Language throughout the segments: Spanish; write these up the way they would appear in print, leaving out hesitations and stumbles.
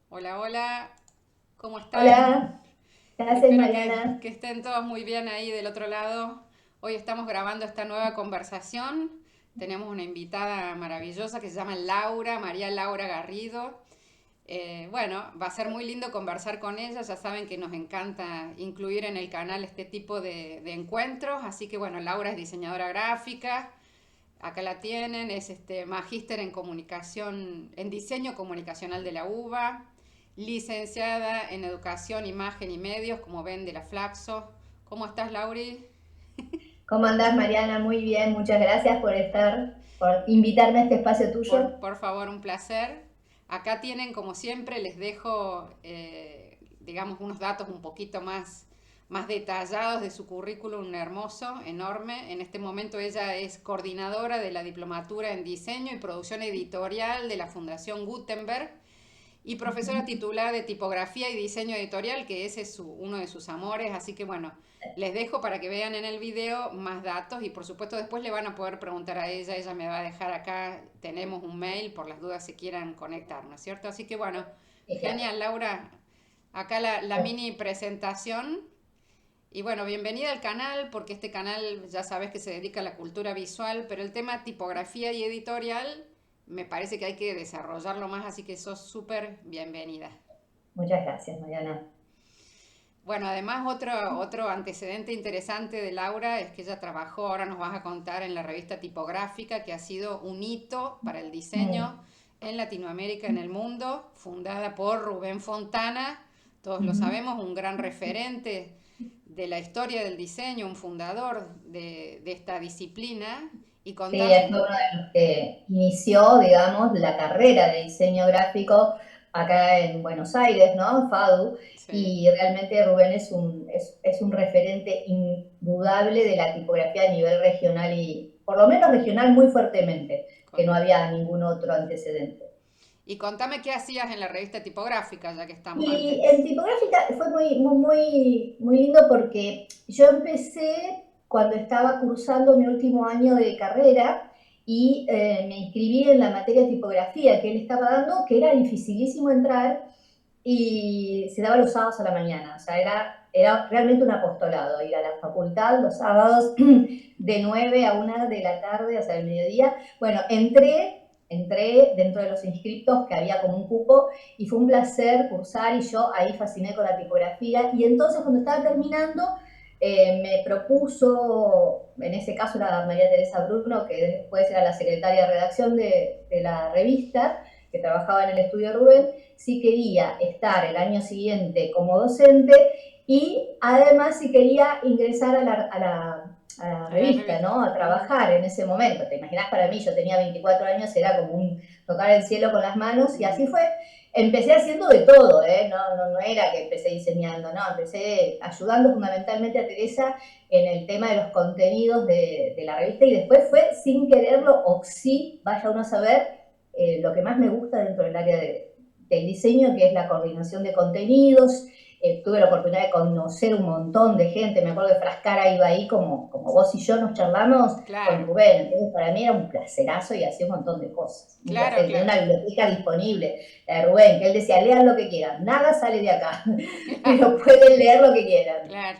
Hola, hola, ¿cómo están? Hola, ¿qué haces, Espero Mariana? que estén todos muy bien ahí del otro lado. Hoy estamos grabando esta nueva conversación. Tenemos una invitada maravillosa que se llama Laura, María Laura Garrido. Bueno, va a ser muy lindo conversar con ella. Ya saben que nos encanta incluir en el canal este tipo de encuentros. Así que bueno, Laura es diseñadora gráfica. Acá la tienen, es magíster en comunicación, en diseño comunicacional de la UBA, licenciada en educación, imagen y medios, como ven, de la Flaxo. ¿Cómo estás, Lauri? ¿Cómo andás, Mariana? Muy bien, muchas gracias por por invitarme a este espacio tuyo. Por favor, un placer. Acá tienen, como siempre, les dejo, digamos, unos datos un poquito más detallados de su currículum hermoso, enorme. En este momento ella es coordinadora de la Diplomatura en Diseño y Producción Editorial de la Fundación Gutenberg y profesora titular de Tipografía y Diseño Editorial, que ese es uno de sus amores. Así que bueno, les dejo para que vean en el video más datos y por supuesto después le van a poder preguntar a ella me va a dejar acá, tenemos un mail por las dudas si quieran conectar, ¿no es cierto? Así que bueno, Claro. genial, Laura, acá la mini presentación. Y bueno, bienvenida al canal, porque este canal ya sabes que se dedica a la cultura visual, pero el tema tipografía y editorial me parece que hay que desarrollarlo más, así que sos súper bienvenida. Muchas gracias, Mariana. Bueno, además otro antecedente interesante de Laura es que ella trabajó, ahora nos vas a contar, en la revista tipográfica, que ha sido un hito para el Mm. diseño en Latinoamérica, en el mundo, fundada por Rubén Fontana, todos lo Ujú. sabemos, un gran referente de la historia del diseño, un fundador de esta disciplina. Y Sí, contame, es uno de los que inició, digamos, la carrera de diseño gráfico acá en Buenos Aires, ¿no? En FADU, sí, y realmente Rubén es un referente indudable de la tipografía a nivel regional y, por lo menos regional, muy fuertemente, que no correcto. había ningún otro antecedente. Y contame qué hacías en la revista tipográfica, ya que estamos Y en antes. tipográfica fue muy lindo porque yo empecé cuando estaba cursando mi último año de carrera y me inscribí en la materia de tipografía que él estaba dando, que era dificilísimo entrar y se daba los sábados a la mañana. O sea, era realmente un apostolado ir a la facultad los sábados de 9 a 1 de la tarde, o sea, el mediodía. Bueno, entré dentro de los inscriptos, que había como un cupo, y fue un placer cursar y yo ahí fasciné con la tipografía. Y entonces cuando estaba terminando, me propuso, en ese caso era María Teresa Bruno, que después era la secretaria de redacción de la revista, que trabajaba en el estudio Rubén, si quería estar el año siguiente como docente y además si quería ingresar a la A la revista, revista. ¿no? A trabajar en ese momento. Te imaginas, para mí, yo tenía 24 años, era como un tocar el cielo con las manos y así Mm. fue. Empecé haciendo de todo, ¿eh? No era que empecé diseñando, no, empecé ayudando fundamentalmente a Teresa en el tema de los contenidos de la revista y después fue sin quererlo o sí, vaya uno a saber, lo que más me gusta dentro del área del diseño, que es la coordinación de contenidos. Tuve la oportunidad de conocer un montón de gente. Me acuerdo que Frascara iba ahí como vos y yo nos charlamos con Claro, Rubén. Entonces, para mí era un placerazo y hacía un montón de cosas. Un claro, placer. Tenía claro. una biblioteca disponible, la de Rubén, que él decía, lean lo que quieran, nada sale de acá, Claro, pero pueden leer lo que quieran. claro.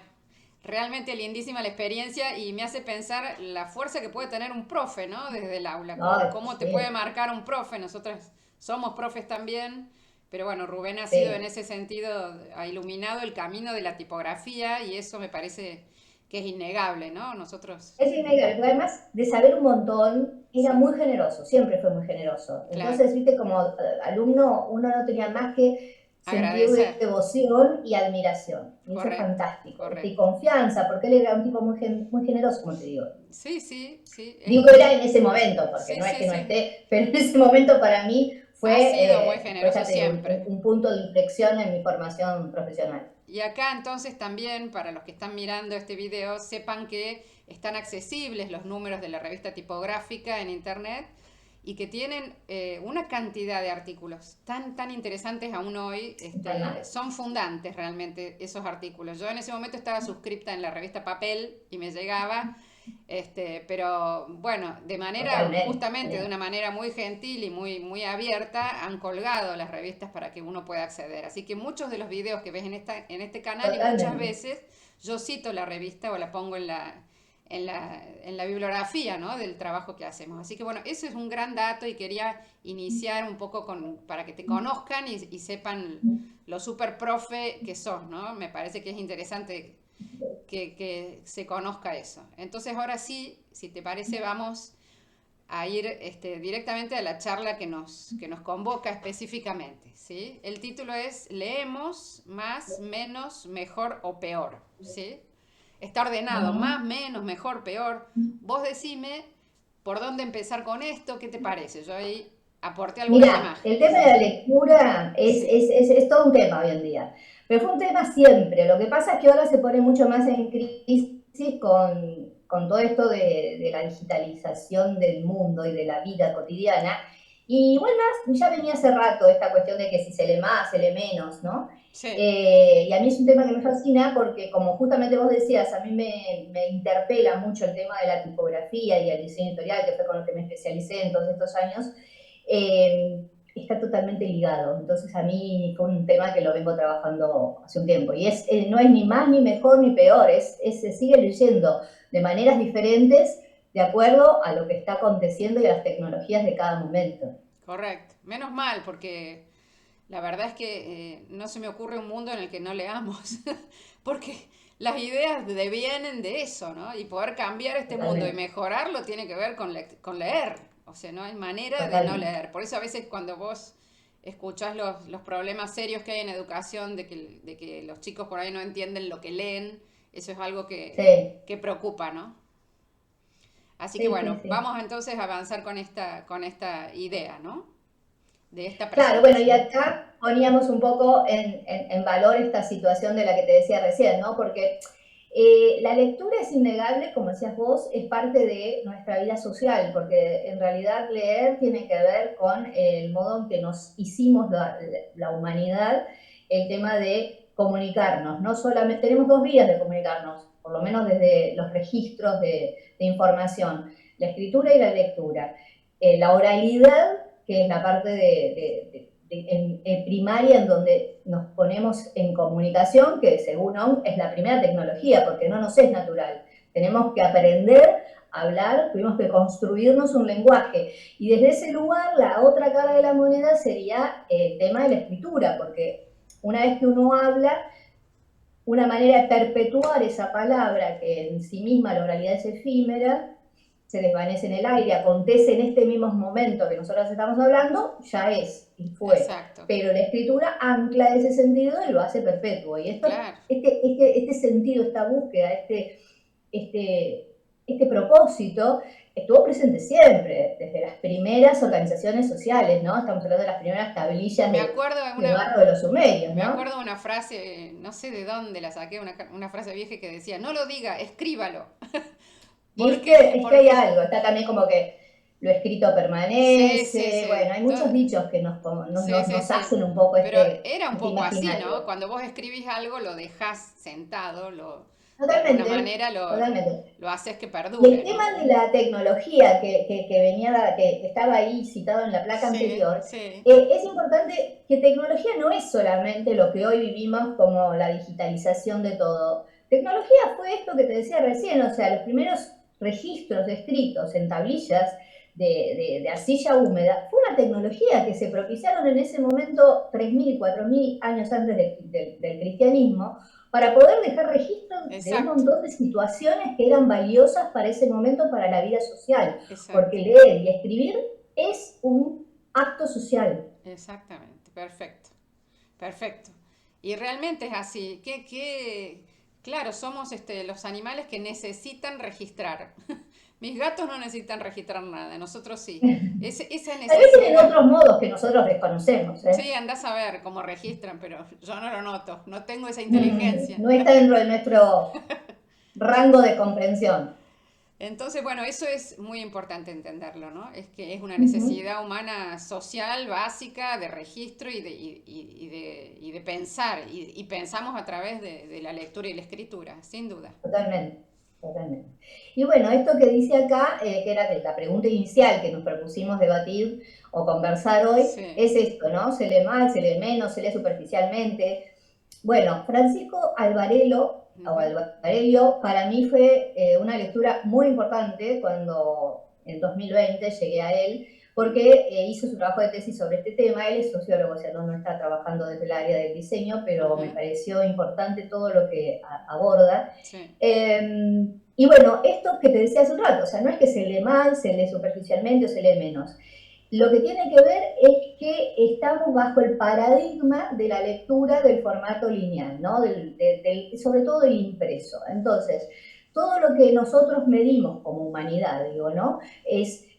Realmente lindísima la experiencia y me hace pensar la fuerza que puede tener un profe, ¿no? Desde el aula, Ay, cómo te puede sí, marcar un profe. Nosotros somos profes también, pero bueno, Rubén ha sido en sí. ese sentido, ha iluminado el camino de la tipografía y eso me parece que es innegable, ¿no? Nosotros, Es innegable, porque además de saber un montón, era sí, muy generoso, siempre fue muy generoso. claro, Entonces, viste, como alumno, uno no tenía más que sentir agradecer, devoción y admiración. Y eso es correcto, fantástico. Y correcto. confianza, porque él era un tipo muy generoso, como te digo. Sí, sí, sí, Digo que era en ese momento, porque sí, no es sí, que no sí. esté, pero en ese momento para mí Ha sido muy fue generoso ya te digo, siempre. un punto de inflexión en mi formación profesional. Y acá entonces también, para los que están mirando este video, sepan que están accesibles los números de la revista tipográfica en internet y que tienen una cantidad de artículos tan interesantes aún hoy, son fundantes realmente esos artículos. Yo en ese momento estaba suscripta en la revista Papel y me llegaba. Pero bueno, Totalmente. justamente de una manera muy gentil y muy abierta, han colgado las revistas para que uno pueda acceder. Así que muchos de los videos que ves en este canal y muchas Totalmente. veces yo cito la revista o la pongo en la bibliografía, ¿no? Del trabajo que hacemos. Así que bueno, eso es un gran dato y quería iniciar un poco para que te conozcan y sepan lo super profe que sos, ¿no? Me parece que es interesante que se conozca eso. Entonces ahora sí, si te parece, vamos a ir directamente a la charla que nos convoca específicamente, ¿sí? El título es Leemos más, menos, mejor o peor, ¿sí? Está ordenado, Ujú. más, menos, mejor, peor. Vos decime por dónde empezar con esto, ¿qué te parece? Yo ahí aporté algunas Mirá, el tema imágenes. de la lectura Sí, es todo un tema hoy en día, pero fue un tema siempre. Lo que pasa es que ahora se pone mucho más en crisis con todo esto de la digitalización del mundo y de la vida cotidiana. Y bueno, ya venía hace rato esta cuestión de que si se lee más, se lee menos, ¿no? sí, Y a mí es un tema que me fascina porque, como justamente vos decías, a mí me interpela mucho el tema de la tipografía y el diseño editorial, que fue con lo que me especialicé en todos estos años. Está totalmente ligado. Entonces a mí fue un tema que lo vengo trabajando hace un tiempo. Y no es ni más, ni mejor, ni peor. Se sigue leyendo de maneras diferentes de acuerdo a lo que está aconteciendo y a las tecnologías de cada momento. correcto. Menos mal, porque la verdad es que no se me ocurre un mundo en el que no leamos, porque las ideas devienen de eso, ¿no? Y poder cambiar este mundo y Totalmente, mejorarlo tiene que ver con leer. O sea, no hay manera de no totalmente. leer. Por eso a veces cuando vos escuchás los problemas serios que hay en educación, de que los chicos por ahí no entienden lo que leen, eso es algo Sí, que preocupa, ¿no? Así que sí, sí, bueno, sí. vamos entonces a avanzar con esta idea, ¿no? De esta Claro, bueno, y presentación. acá poníamos un poco en valor esta situación de la que te decía recién, ¿no? Porque la lectura es innegable, como decías vos, es parte de nuestra vida social, porque en realidad leer tiene que ver con el modo en que nos hicimos la humanidad, el tema de comunicarnos. No solamente tenemos dos vías de comunicarnos, por lo menos desde los registros de información, la escritura y la lectura. La oralidad, que es la parte primaria en donde nos ponemos en comunicación, que según ONG es la primera tecnología, porque no nos es natural. Tenemos que aprender a hablar, tuvimos que construirnos un lenguaje. Y desde ese lugar, la otra cara de la moneda sería el tema de la escritura, porque una vez que uno habla, una manera de perpetuar esa palabra, que en sí misma la oralidad es efímera, se desvanece en el aire, acontece en este mismo momento que nosotros estamos hablando, ya es y fue. Exacto, Pero la escritura ancla ese sentido y lo hace perpetuo. Y claro. este sentido, esta búsqueda, este propósito estuvo presente siempre, desde las primeras organizaciones sociales, ¿no? Estamos hablando de las primeras tablillas Me acuerdo de de barro de los sumerios, me ¿no? acuerdo de una frase, no sé de dónde la saqué, una frase vieja que decía, no lo diga, escríbalo. ¿Por qué? ¿Viste? Es que hay Porque, algo, está también como que lo escrito sí, sí, permanece, sí, bueno, hay muchos dichos que sí, sí, nos sí. hacen un poco Pero era un este poco así, ¿no? imaginario. Cuando vos escribís algo, lo dejás sentado, de alguna Totalmente, manera totalmente. lo haces que Y el perdure, tema ¿no? de la tecnología que estaba ahí citado en la placa Sí, anterior, sí, es importante que tecnología no es solamente lo que hoy vivimos como la digitalización de todo. Tecnología fue esto que te decía recién, o sea, los primeros registros escritos en tablillas de arcilla húmeda, fue una tecnología que se propiciaron en ese momento 3.000, 4.000 años antes del cristianismo, para poder dejar registro de un exacto, montón de situaciones que eran valiosas para ese momento, para la vida social, porque exacto, leer y escribir es un acto social. exactamente, perfecto. Perfecto. Y realmente es así. Claro, somos los animales que necesitan registrar. Mis gatos no necesitan registrar nada, nosotros sí. Esa Tal vez tienen necesidad, otros modos que nosotros desconocemos, sí, ¿eh? andás a ver cómo registran, pero yo no lo noto, no tengo esa inteligencia. No está dentro de nuestro rango de comprensión. Entonces, bueno, eso es muy importante entenderlo, ¿no? Es que es una Uh -huh. necesidad humana social básica de registro y de pensar, y pensamos a través de la lectura y la escritura, sin duda. Totalmente. Totalmente. Y bueno, esto que dice acá, que era la pregunta inicial que nos propusimos debatir o conversar hoy, Sí. es esto, ¿no? ¿Se lee mal, se lee menos, se lee superficialmente? Bueno, Francisco Alvarelo, o Ujú. Alvarello, para mí fue una lectura muy importante cuando en 2020 llegué a él, porque hizo su trabajo de tesis sobre este tema. Él es sociólogo, o sea, no está trabajando desde el área del diseño, pero me Ajá. pareció importante todo lo que aborda. Sí. Y bueno, esto que te decía hace un rato, o sea, no es que se lee mal, se lee superficialmente o se lee menos. Lo que tiene que ver es que estamos bajo el paradigma de la lectura del formato lineal, ¿no? Sobre todo del impreso. Entonces, todo lo que nosotros medimos como humanidad, digo, ¿no?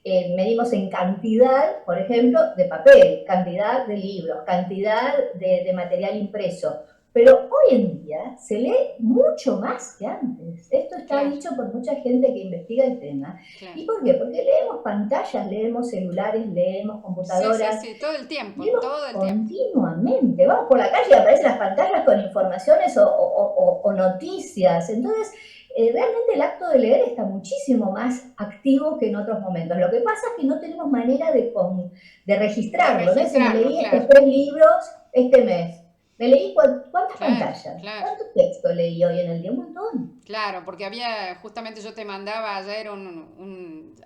Medimos en cantidad, por ejemplo, de papel, cantidad de libros, cantidad de material impreso. Pero hoy en día se lee mucho más que antes. Esto está Claro, dicho por mucha gente que investiga el tema. claro. ¿Y por qué? Porque leemos pantallas, leemos celulares, leemos Sí, sí, computadoras, sí, leemos todo el tiempo. continuamente. Vamos por la calle y aparecen las pantallas con informaciones o noticias. Entonces, realmente el acto de leer está muchísimo más activo que en otros momentos. Lo que pasa es que no tenemos manera de De registrarlo. ¿No? Si me registrarlo, leí estos claro. 3 libros este mes, me leí cuántas Claro, pantallas, claro. cuántos textos leí hoy en el día, un montón. Claro, porque justamente yo te mandaba ayer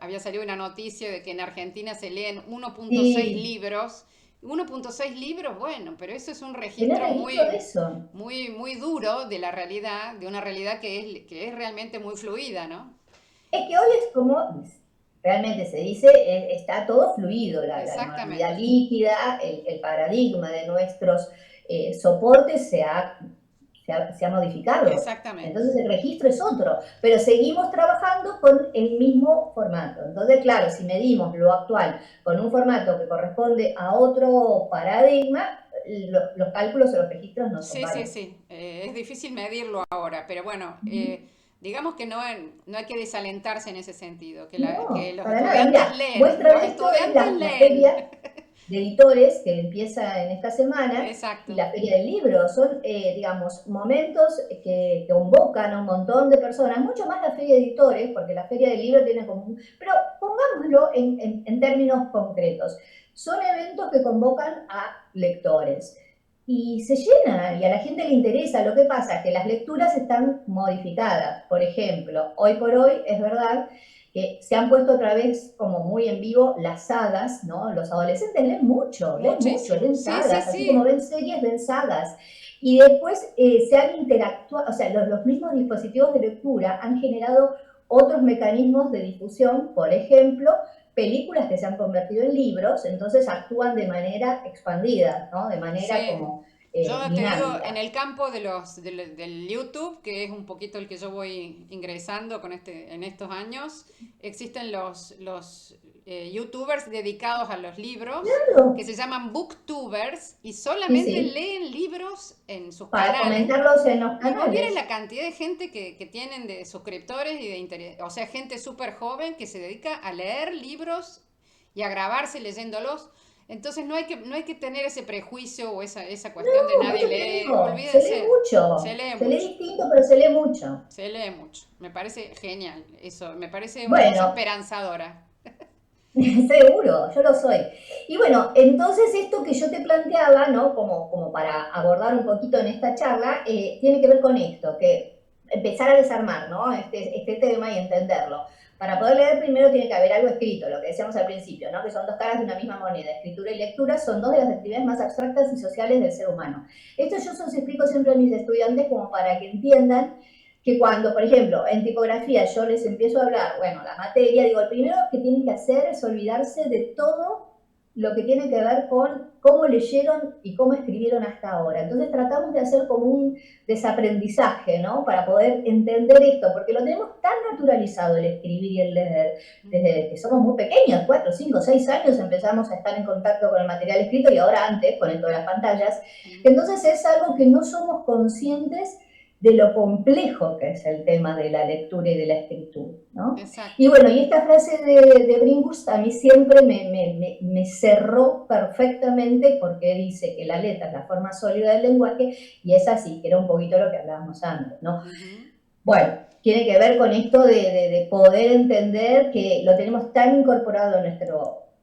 había salido una noticia de que en Argentina se leen 1.6 Sí, libros. 1.6 libros, bueno, pero eso es un tener registro registro de muy, eso. muy, muy duro de la realidad, de una realidad que es realmente muy fluida, ¿no? Es que hoy es como, realmente se dice, está todo fluido, la normalidad Exactamente, líquida, el paradigma de nuestros soportes se ha modificado. exactamente. Entonces el registro es otro, pero seguimos trabajando con el mismo formato. Entonces, claro, si medimos lo actual con un formato que corresponde a otro paradigma, los cálculos o los registros no son Sí, sí, válidos. sí. Es difícil medirlo ahora, pero bueno, digamos que no hay que desalentarse en ese sentido, que No, los para nada. estudiantes Mira, leen, muestra los de esto es estudiantes la leen. feria de editores que empieza en esta semana y Exacto. la Feria del Libro. Son, digamos, momentos que convocan a un montón de personas, mucho más la Feria de Editores, porque la Feria del Libro tiene como pero pongámoslo en términos concretos. Son eventos que convocan a lectores. Y se llena y a la gente le interesa. Lo que pasa es que las lecturas están modificadas. Por ejemplo, hoy por hoy es verdad que se han puesto otra vez como muy en vivo las sagas, ¿no? Los adolescentes leen mucho, Muchísimo. leen Sí, sí, sagas, así como sí. ven series, ven sagas. Y después se han interactuado, o sea, los mismos dispositivos de lectura han generado otros mecanismos de difusión, por ejemplo, películas que se han convertido en libros, entonces actúan de manera expandida, ¿no? De manera Sí. como Yo te digo, en dinámica. el campo del YouTube, que es un poquito el que yo voy ingresando en estos años, existen los YouTubers dedicados a los libros que Claro, se llaman BookTubers y sí, solamente sí, leen libros en sus para canales. comentarlos en los Y vos vieras canales. la cantidad de gente que tienen de suscriptores y de interés, o sea, gente súper joven que se dedica a leer libros y a grabarse leyéndolos. Entonces no hay que tener ese prejuicio o esa cuestión de No, por nadie eso te lee. digo, se lee Olvídense, se mucho, lee se lee mucho, distinto, pero se lee mucho. se lee mucho. Me parece genial eso, me parece una cosa Bueno, esperanzadora. seguro, yo lo soy. Y bueno, entonces esto que yo te planteaba, ¿no? Como para abordar un poquito en esta charla, tiene que ver con esto, que empezar a desarmar, ¿no? Este tema y entenderlo. Para poder leer primero tiene que haber algo escrito, lo que decíamos al principio, ¿no? Que son dos caras de una misma moneda. Escritura y lectura son dos de las actividades más abstractas y sociales del ser humano. Esto yo se los explico siempre a mis estudiantes como para que entiendan que cuando, por ejemplo, en tipografía yo les empiezo a hablar, bueno, la materia, digo, el primero que tienen que hacer es olvidarse de todo lo que tiene que ver con cómo leyeron y cómo escribieron hasta ahora. Entonces tratamos de hacer como un desaprendizaje, ¿no? Para poder entender esto, porque lo tenemos tan naturalizado el escribir y el leer, desde que somos muy pequeños, 4, 5, 6 años empezamos a estar en contacto con el material escrito y ahora antes con esto de las pantallas. Entonces es algo que no somos conscientes de lo complejo que es el tema de la lectura y de la escritura, ¿no? Y Exacto. bueno, y esta frase de Bringus a mí siempre me cerró perfectamente porque dice que la letra es la forma sólida del lenguaje y es así, que era un poquito lo que hablábamos antes, ¿no? Ujú. Bueno, tiene que ver con esto de poder entender que lo tenemos tan incorporado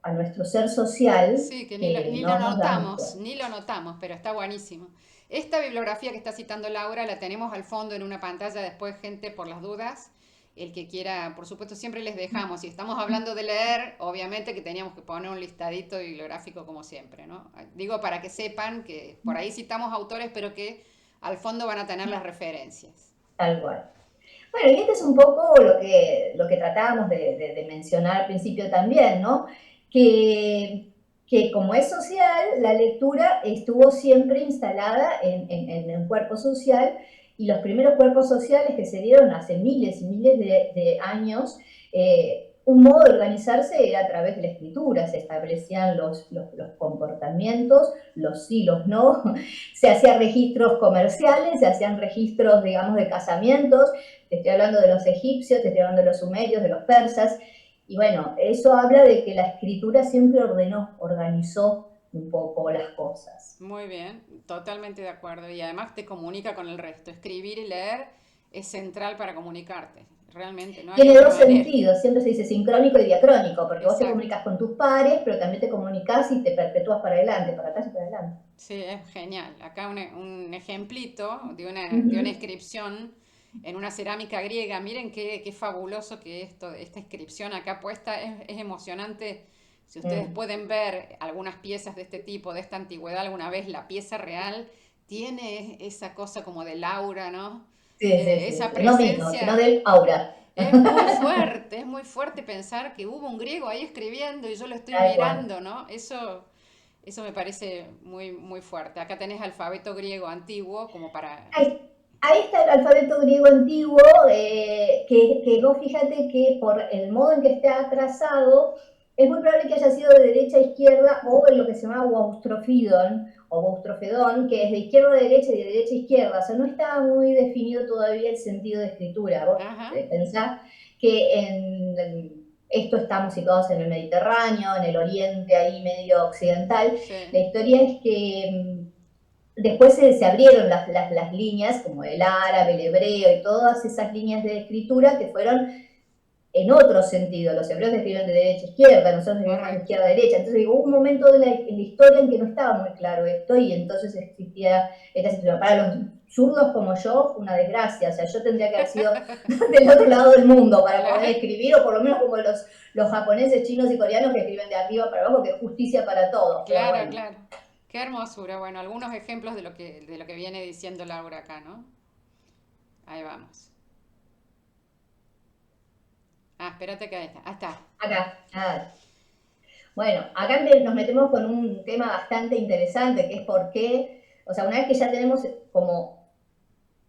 a nuestro ser social Sí, que que ni lo no nos damos notamos, cuenta. ni lo notamos, pero está buenísimo. Esta bibliografía que está citando Laura la tenemos al fondo en una pantalla, después gente por las dudas, el que quiera, por supuesto, siempre les dejamos. Si estamos hablando de leer, obviamente que teníamos que poner un listadito bibliográfico como siempre, ¿no? Digo para que sepan que por ahí citamos autores, pero que al fondo van a tener las referencias. Tal cual. Bueno, y este es un poco lo que tratábamos de mencionar al principio también, ¿no? Que, que como es social, la lectura estuvo siempre instalada en el cuerpo social y los primeros cuerpos sociales que se dieron hace miles y miles de años, un modo de organizarse era a través de la escritura, se establecían los comportamientos, los sí, los no, se hacían registros comerciales, se hacían registros, digamos, de casamientos, te estoy hablando de los egipcios, te estoy hablando de los sumerios, de los persas, y bueno, eso habla de que la escritura siempre ordenó, organizó un poco las cosas. Muy bien, totalmente de acuerdo. Y además te comunica con el resto. Escribir y leer es central para comunicarte. Realmente, no hay Tiene otra dos manera. sentidos, siempre se dice sincrónico y diacrónico, porque vos te Exacto. comunicas con tus pares, pero también te comunicas y te perpetúas para adelante, para atrás y para adelante. Sí, es genial. Acá un ejemplito Uh de una -huh. inscripción en una cerámica griega. Miren qué fabuloso que esta inscripción acá puesta es emocionante. Si ustedes Mm. pueden ver algunas piezas de este tipo, de esta antigüedad alguna vez, la pieza real tiene esa cosa como del aura, ¿no? Sí, sí, sí, Esa sí. No mismo, sino presencia. del aura. Es muy fuerte pensar que hubo un griego ahí escribiendo y yo lo estoy Tal cual. mirando, ¿no? Eso me parece muy fuerte. Acá tenés alfabeto griego antiguo como para... Ahí está el alfabeto griego antiguo, que vos fíjate que por el modo en que está trazado, es muy probable que haya sido de derecha a izquierda o en lo que se llama Waustrofidon o Waustrofedon, que es de izquierda a derecha y de derecha a izquierda. O sea, no estaba muy definido todavía el sentido de escritura. Vos Ajá, pensás que esto estamos situados en el Mediterráneo, en el oriente ahí medio occidental. La sí. historia es que después se abrieron las líneas, como el árabe, el hebreo y todas esas líneas de escritura que fueron en otro sentido. Los hebreos escribieron de derecha a izquierda, nosotros escribimos de Correcto. izquierda a derecha. Entonces hubo un momento en la historia en que no estaba muy claro esto y entonces existía esta situación. Para los zurdos como yo, fue una desgracia. O sea, yo tendría que haber sido del otro lado del mundo para poder Claro, escribir, o por lo menos como los japoneses, chinos y coreanos que escriben de arriba para abajo, que es justicia para todos. Pero claro, bueno, claro. Qué hermosura. Bueno, algunos ejemplos de lo que viene diciendo Laura acá, ¿no? Ahí vamos. Ah, espérate que ahí está. Ah, está. acá, nada. Bueno, acá nos metemos con un tema bastante interesante, que es por qué, o sea, una vez que ya tenemos como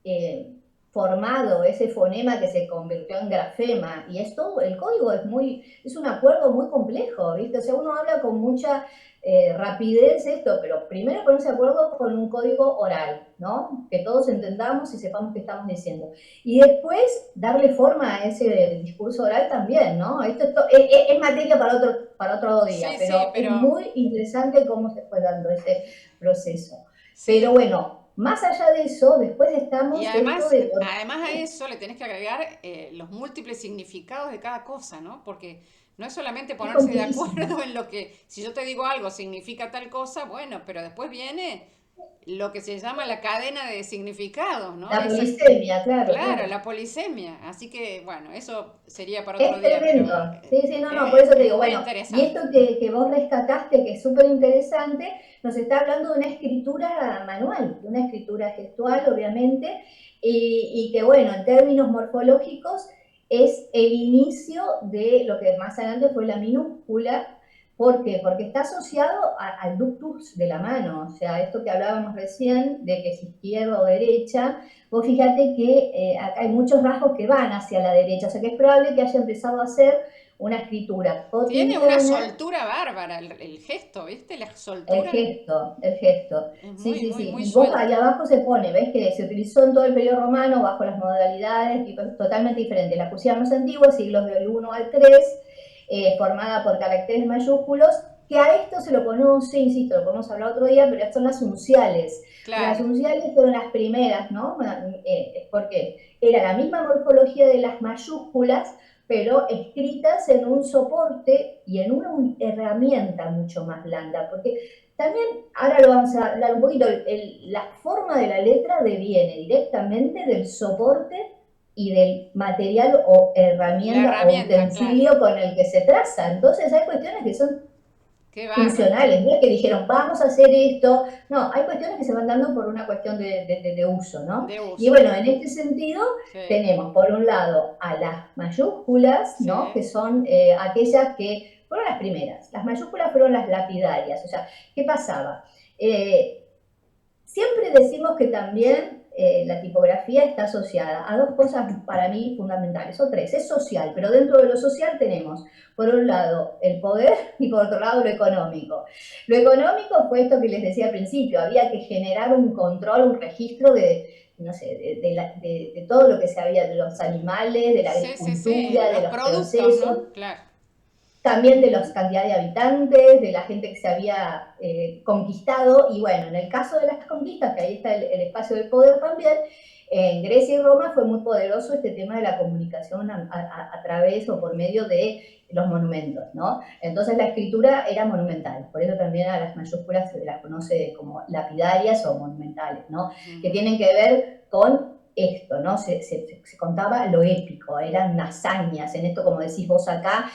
eh, formado ese fonema que se convirtió en grafema, y es todo, el código es un acuerdo muy complejo, ¿viste? O sea, uno habla con mucha rapidez esto, pero primero ponerse de acuerdo con un código oral, ¿no? Que todos entendamos y sepamos qué estamos diciendo. Y después darle forma a ese discurso oral también, ¿no? Esto es materia para otro día, Sí, sí, pero es pero muy interesante cómo se fue dando ese proceso. Pero sí. bueno, más allá de eso, después Y estamos esto además, de además a eso le tenés que agregar los múltiples significados de cada cosa, ¿no? Porque no es solamente es ponerse de complejísimo. acuerdo en lo que, si yo te digo algo significa tal cosa, bueno, pero después viene lo que se llama la cadena de significados, ¿no? La polisemia, claro, Claro, claro. la polisemia. Así que, bueno, eso sería para otro Es día, pero tremendo. Sí, sí, no, no, por eso te es digo, muy bueno, y esto interesante. que vos rescataste, que es súper interesante, nos está hablando de una escritura manual, de una escritura gestual, obviamente, y que, bueno, en términos morfológicos, es el inicio de lo que más adelante fue la minúscula. ¿Por qué? Porque está asociado al ductus de la mano, o sea, esto que hablábamos recién, de que es izquierda o derecha. Vos fíjate que acá hay muchos rasgos que van hacia la derecha, o sea que es probable que haya empezado a hacer una escritura Tiene una cotidiana, soltura bárbara el gesto, ¿viste? La el soltura gesto, el gesto. es Sí, sí, sí. muy Y vos ahí suelta. abajo se pone, ves que se utilizó en todo el periodo romano bajo las modalidades totalmente diferentes. La cursiva más antigua, siglos del 1 al 3, formada por caracteres mayúsculos que a esto se lo conoce, insisto, lo podemos hablar otro día, pero son las unciales. Claro. Las unciales fueron las primeras, ¿no? Porque era la misma morfología de las mayúsculas, pero escritas en un soporte y en una herramienta mucho más blanda, porque también, ahora lo vamos a hablar un poquito, la forma de la letra deviene directamente del soporte y del material o herramienta o utensilio, claro, con el que se traza. Entonces hay cuestiones que son funcionales, no es que dijeron vamos a hacer esto, no, hay cuestiones que se van dando por una cuestión de uso, ¿no? De uso. Y bueno, en este sentido, sí, tenemos por un lado a las mayúsculas, ¿no? Sí. Que son aquellas que fueron las primeras. Las mayúsculas fueron las lapidarias. O sea, ¿qué pasaba? Siempre decimos que también la tipografía está asociada a dos cosas para mí fundamentales, o tres. Es social, pero dentro de lo social tenemos, por un lado, el poder y por otro lado, lo económico. Lo económico fue esto que les decía al principio, había que generar un control, un registro no sé, de todo lo que se había, de los animales, de la agricultura, de los procesos. ¿No? Claro. También de la cantidad de habitantes, de la gente que se había conquistado, y bueno, en el caso de las conquistas, que ahí está el espacio del poder también, en Grecia y Roma fue muy poderoso este tema de la comunicación a través o por medio de los monumentos, ¿no? Entonces la escritura era monumental, por eso también a las mayúsculas se las conoce como lapidarias o monumentales, ¿no? Que tienen que ver con esto, ¿no? Se contaba lo épico, eran hazañas, en esto como decís vos acá,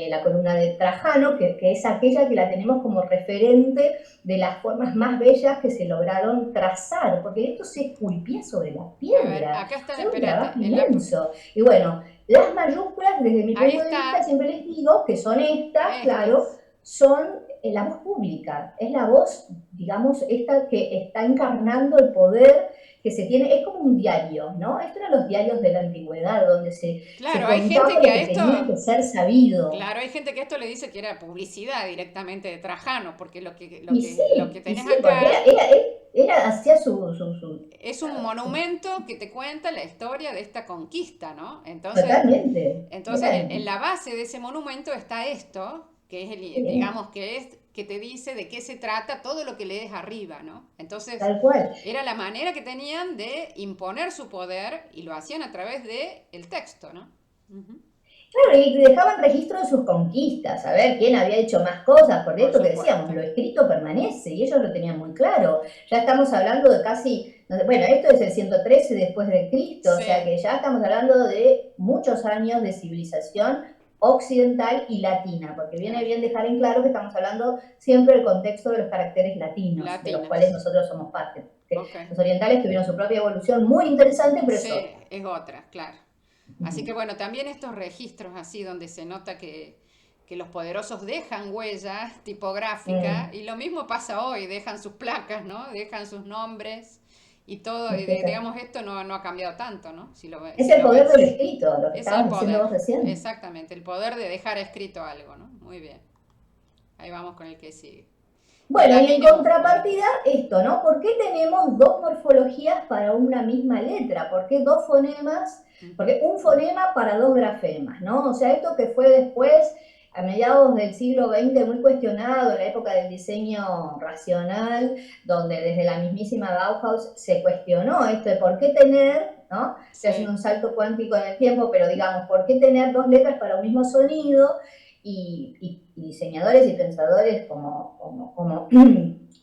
la columna de Trajano, que es aquella que la tenemos como referente de las formas más bellas que se lograron trazar, porque esto se esculpía sobre la piedra. Acá está, fue un trabajo inmenso. Y bueno, las mayúsculas, desde mi punto de vista, siempre les digo que son estas, claro, son la voz pública, es la voz, digamos, esta que está encarnando el poder que se tiene, es como un diario, ¿no? Estos eran los diarios de la antigüedad, donde se hay gente que a esto tenía que ser sabido. Claro, hay gente que esto le dice que era publicidad directamente de Trajano, porque lo que tenés acá hacía su... Es un monumento que te cuenta la historia de esta conquista, ¿no? Entonces, totalmente. En la base de ese monumento está esto, que es digamos que te dice de qué se trata todo lo que lees arriba, ¿no? Entonces, tal cual. Era la manera que tenían de imponer su poder y lo hacían a través del texto, ¿no? Claro, y dejaban registro de sus conquistas, a ver quién había hecho más cosas, porque esto que decíamos, lo escrito permanece, y ellos lo tenían muy claro. Ya estamos hablando de casi, bueno, esto es el 113 después de Cristo, sí. O sea que ya estamos hablando de muchos años de civilización occidental y latina, porque viene bien dejar en claro que estamos hablando siempre del contexto de los caracteres latinos, de los cuales nosotros somos parte. Los orientales tuvieron su propia evolución muy interesante, pero es otra, claro. Así que bueno, también estos registros así donde se nota que los poderosos dejan huella tipográfica, y lo mismo pasa hoy, dejan sus placas, ¿no? Dejan sus nombres y todo, digamos, esto no ha cambiado tanto, ¿no? Es el poder del escrito, lo que estabas diciendo vos recién. Exactamente, el poder de dejar escrito algo, ¿no? Muy bien. Ahí vamos con el que sigue. Bueno, y en contrapartida, esto, ¿no? ¿Por qué tenemos dos morfologías para una misma letra? ¿Por qué dos fonemas? Porque un fonema para dos grafemas, ¿no? O sea, esto que fue después, a mediados del siglo XX, muy cuestionado, en la época del diseño racional, donde desde la mismísima Bauhaus se cuestionó esto de por qué tener, ¿no? Estoy haciendo un salto cuántico en el tiempo, pero digamos, ¿por qué tener dos letras para un mismo sonido? Y diseñadores y pensadores como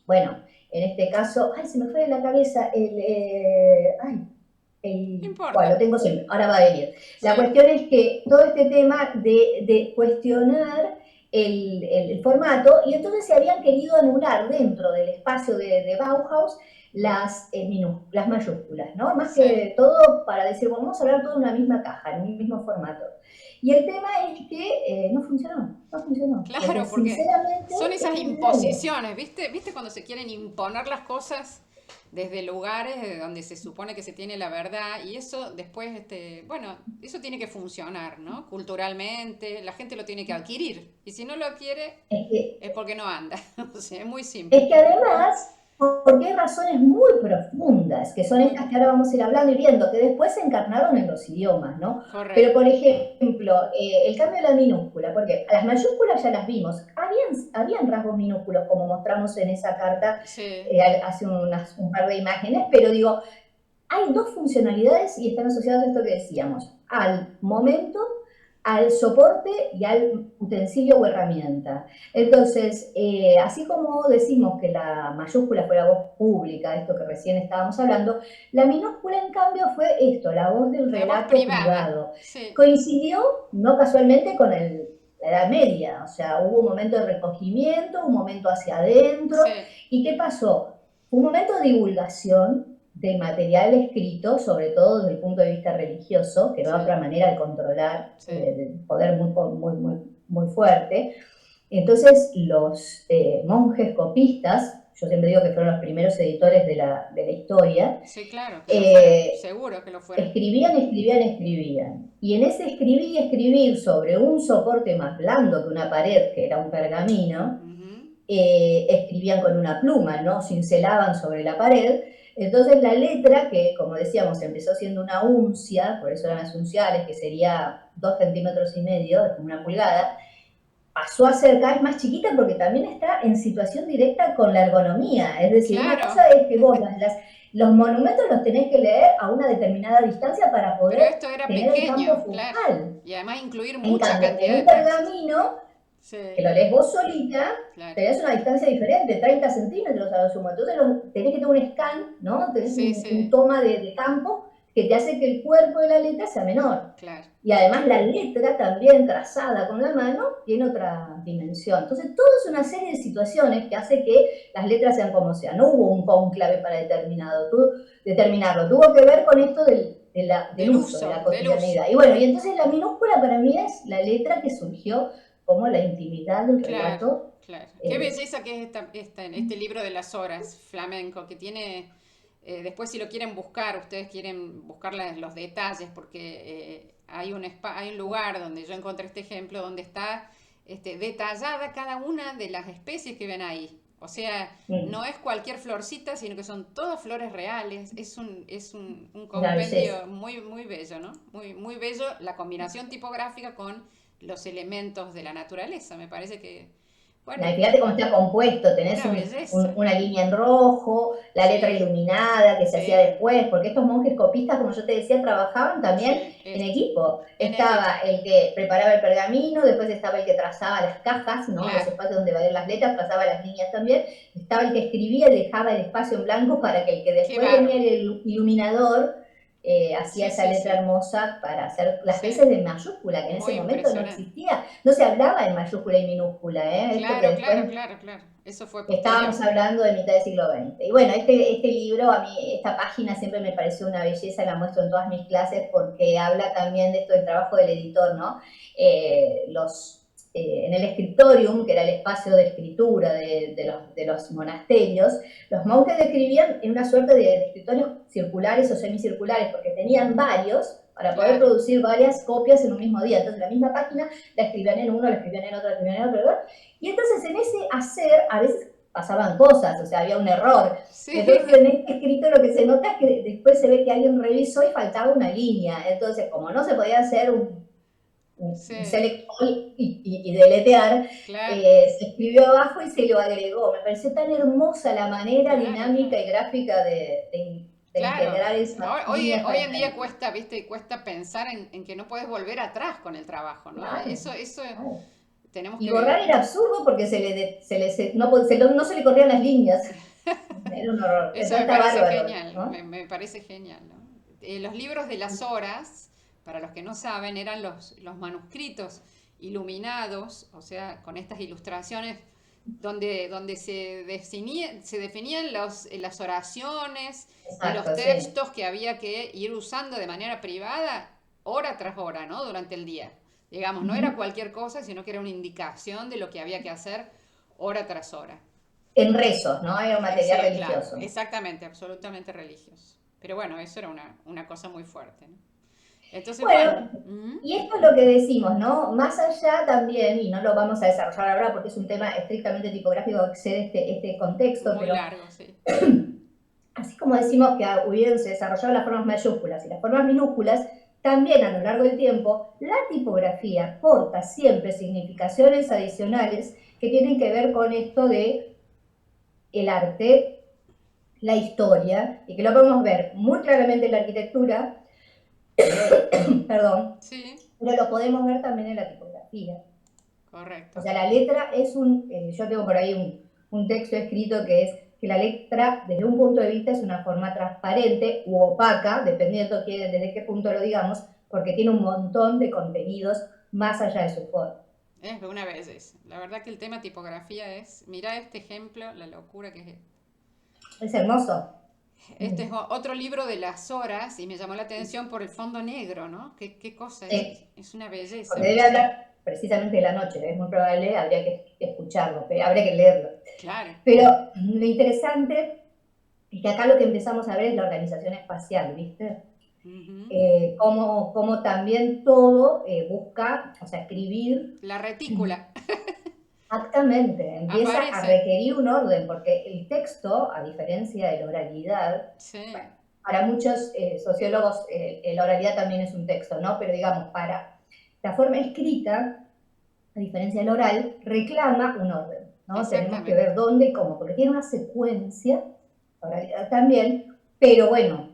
bueno, en este caso, ay, se me fue de la cabeza bueno, lo tengo siempre, ahora va a venir. La cuestión es que todo este tema de cuestionar el formato, y entonces se habían querido anular dentro del espacio de Bauhaus las mayúsculas, ¿no? Más que todo para decir, bueno, vamos a hablar todo en una misma caja, en un mismo formato. Y el tema es que no funcionó. Claro, porque son esas imposiciones, ¿viste cuando se quieren imponer las cosas desde lugares donde se supone que se tiene la verdad, y eso después, bueno, eso tiene que funcionar, ¿no? Culturalmente, la gente lo tiene que adquirir, y si no lo adquiere, es porque no anda, o sea, es muy simple. Es que además, porque hay razones muy profundas, que son estas que ahora vamos a ir hablando y viendo, que después se encarnaron en los idiomas, ¿no? Correcto. Pero, por ejemplo, el cambio de la minúscula, porque las mayúsculas ya las vimos. habían rasgos minúsculos, como mostramos en esa carta Sí, hace un par de imágenes, pero digo, hay dos funcionalidades y están asociadas a esto que decíamos, al momento, al soporte y al utensilio o herramienta. Entonces, así como decimos que la mayúscula fue la voz pública, esto que recién estábamos hablando, la minúscula en cambio fue esto, la voz del la voz relato privada, privado. sí, Coincidió, no casualmente, con la Edad Media, o sea, hubo un momento de recogimiento, un momento hacia adentro, sí, ¿y qué pasó? Un momento de divulgación del material escrito, sobre todo desde el punto de vista religioso, que era sí, otra manera de controlar sí. el poder muy fuerte. Entonces, los monjes copistas, yo siempre digo que fueron los primeros editores de la historia, Sí, claro, que lo fueron, seguro que lo fueron. escribían. Y en ese escribir sobre un soporte más blando que una pared, que era un pergamino, Ujú. escribían con una pluma, ¿no? Cincelaban sobre la pared. Entonces la letra, que como decíamos, empezó siendo una uncia, por eso eran las unciales, que sería 2,5 centímetros, es como una pulgada, pasó a ser cada vez más chiquita porque también está en situación directa con la ergonomía. Es decir, una Claro, cosa es que vos los monumentos los tenés que leer a una determinada distancia para pero poder esto era tener el campo pequeño, claro. focal. Y además incluir En mucha cambio, en cantidad de un texto. pergamino que Sí, lo lees vos solita, claro. tenés una distancia diferente, 30 centímetros a lo sumo. Entonces tenés que tener un scan, ¿no? Tenés Sí, un sí, toma de campo que te hace que el cuerpo de la letra sea menor. claro. Y además la letra también trazada con la mano tiene otra dimensión. Entonces todo es una serie de situaciones que hace que las letras sean como sean. No hubo un cónclave para determinarlo. Tuvo que ver con esto del uso, de la Del uso. cotidianidad. Y bueno, y entonces la minúscula para mí es la letra que surgió como la intimidad del Claro, relato. claro. Qué eh, belleza que es este libro de las horas flamenco, que tiene, después si lo quieren buscar, ustedes quieren buscar los detalles, porque hay un lugar donde yo encontré este ejemplo, donde está detallada cada una de las especies que ven ahí. O sea, mm, no es cualquier florcita, sino que son todas flores reales. Es un una belleza. compendio muy, muy bello, ¿no? Muy, muy bello la combinación tipográfica con los elementos de la naturaleza. Me parece que, bueno, Fíjate cómo está compuesto, tenés una belleza. una línea en rojo, la letra Sí, iluminada que se hacía sí, después, porque estos monjes copistas, como yo te decía, trabajaban también sí, en equipo. en equipo. Estaba el que preparaba el pergamino, después estaba el que trazaba las cajas, ¿no? Los Claro, espacios donde va a ir las letras, trazaba las líneas también. Estaba el que escribía y dejaba el espacio en blanco para que el que qué después venía bárbaro. el iluminador hacía Sí, esa sí, letra sí, hermosa para hacer las sí, veces de mayúscula, que en ese muy momento no impresionante. existía. No se hablaba en mayúscula y minúscula, ¿eh? Esto que Claro, claro, después claro, claro. Eso fue posterior. estábamos hablando de mitad del siglo XX. Y bueno, este libro, a mí, esta página siempre me pareció una belleza, la muestro en todas mis clases porque habla también de esto del trabajo del editor, ¿no? En el scriptorium, que era el espacio de escritura de los monasterios, los monjes escribían en una suerte de escritorios circulares o semicirculares, porque tenían varios para poder Claro, producir varias copias en un mismo día. Entonces, la misma página la escribían en uno, la escribían en otro, la escribían en otro, ¿verdad? Y entonces, en ese hacer, a veces pasaban cosas, o sea, había un error. Entonces, sí, en este escrito lo que se nota es que después se ve que alguien revisó y faltaba una línea. Entonces, como no se podía hacer un sí, select all y deletear, claro, se escribió abajo y se lo agregó. Me pareció tan hermosa la manera claro, dinámica claro. y gráfica de Claro, integrar esas hoy, líneas hoy para en día escribir. cuesta, viste, cuesta pensar en que no puedes volver atrás con el trabajo, ¿no? Claro, Eso claro. tenemos Y que. borrar era absurdo porque no se le corrían las líneas. Era un horror. Eso Entonces me está parece bárbaro, genial, ¿no? me parece genial, ¿no? Los libros de las horas, para los que no saben, eran los manuscritos iluminados, o sea, con estas ilustraciones donde se definían las oraciones y los Exacto, sí. textos que había que ir usando de manera privada hora tras hora, ¿no? Durante el día. Digamos, no era Ujú. cualquier cosa, sino que era una indicación de lo que había que hacer hora tras hora. En rezos, ¿no? Era un material Sí, claro, religioso. exactamente, absolutamente religioso. Pero bueno, eso era una cosa muy fuerte, ¿no? Entonces, bueno, Bueno, y esto es lo que decimos, ¿no? Más allá también, y no lo vamos a desarrollar ahora porque es un tema estrictamente tipográfico que excede este contexto, muy pero largo, sí. así como decimos que hubieran se desarrollado las formas mayúsculas y las formas minúsculas, también a lo largo del tiempo, la tipografía aporta siempre significaciones adicionales que tienen que ver con esto de el arte, la historia, y que lo podemos ver muy claramente en la arquitectura, perdón, Sí, pero lo podemos ver también en la tipografía. O correcto. sea, la letra es yo tengo por ahí un texto escrito que es que la letra, desde un punto de vista, es una forma transparente u opaca, dependiendo desde qué punto lo digamos, porque tiene un montón de contenidos más allá de su forma. Es una belleza. La verdad que el tema tipografía es, mira este ejemplo, la locura que es. Es hermoso. Este es otro libro de las horas y me llamó la atención por el fondo negro, ¿no? ¿Qué cosa? Sí, Es una belleza. porque debe hablar precisamente de la noche, es muy probable, habría que escucharlo, habría que leerlo. Claro. Pero lo interesante es que acá lo que empezamos a ver es la organización espacial, ¿viste? Ujú. Cómo también todo busca, o sea, escribir La retícula exactamente, empieza a aparece. requerir un orden, porque el texto, a diferencia de la oralidad, bueno, Sí, para muchos sociólogos la oralidad también es un texto, ¿no? Pero digamos, para la forma escrita, a diferencia del oral, reclama un orden, ¿no? Tenemos que exactamente. ver dónde y cómo, porque tiene una secuencia, la oralidad también, pero bueno,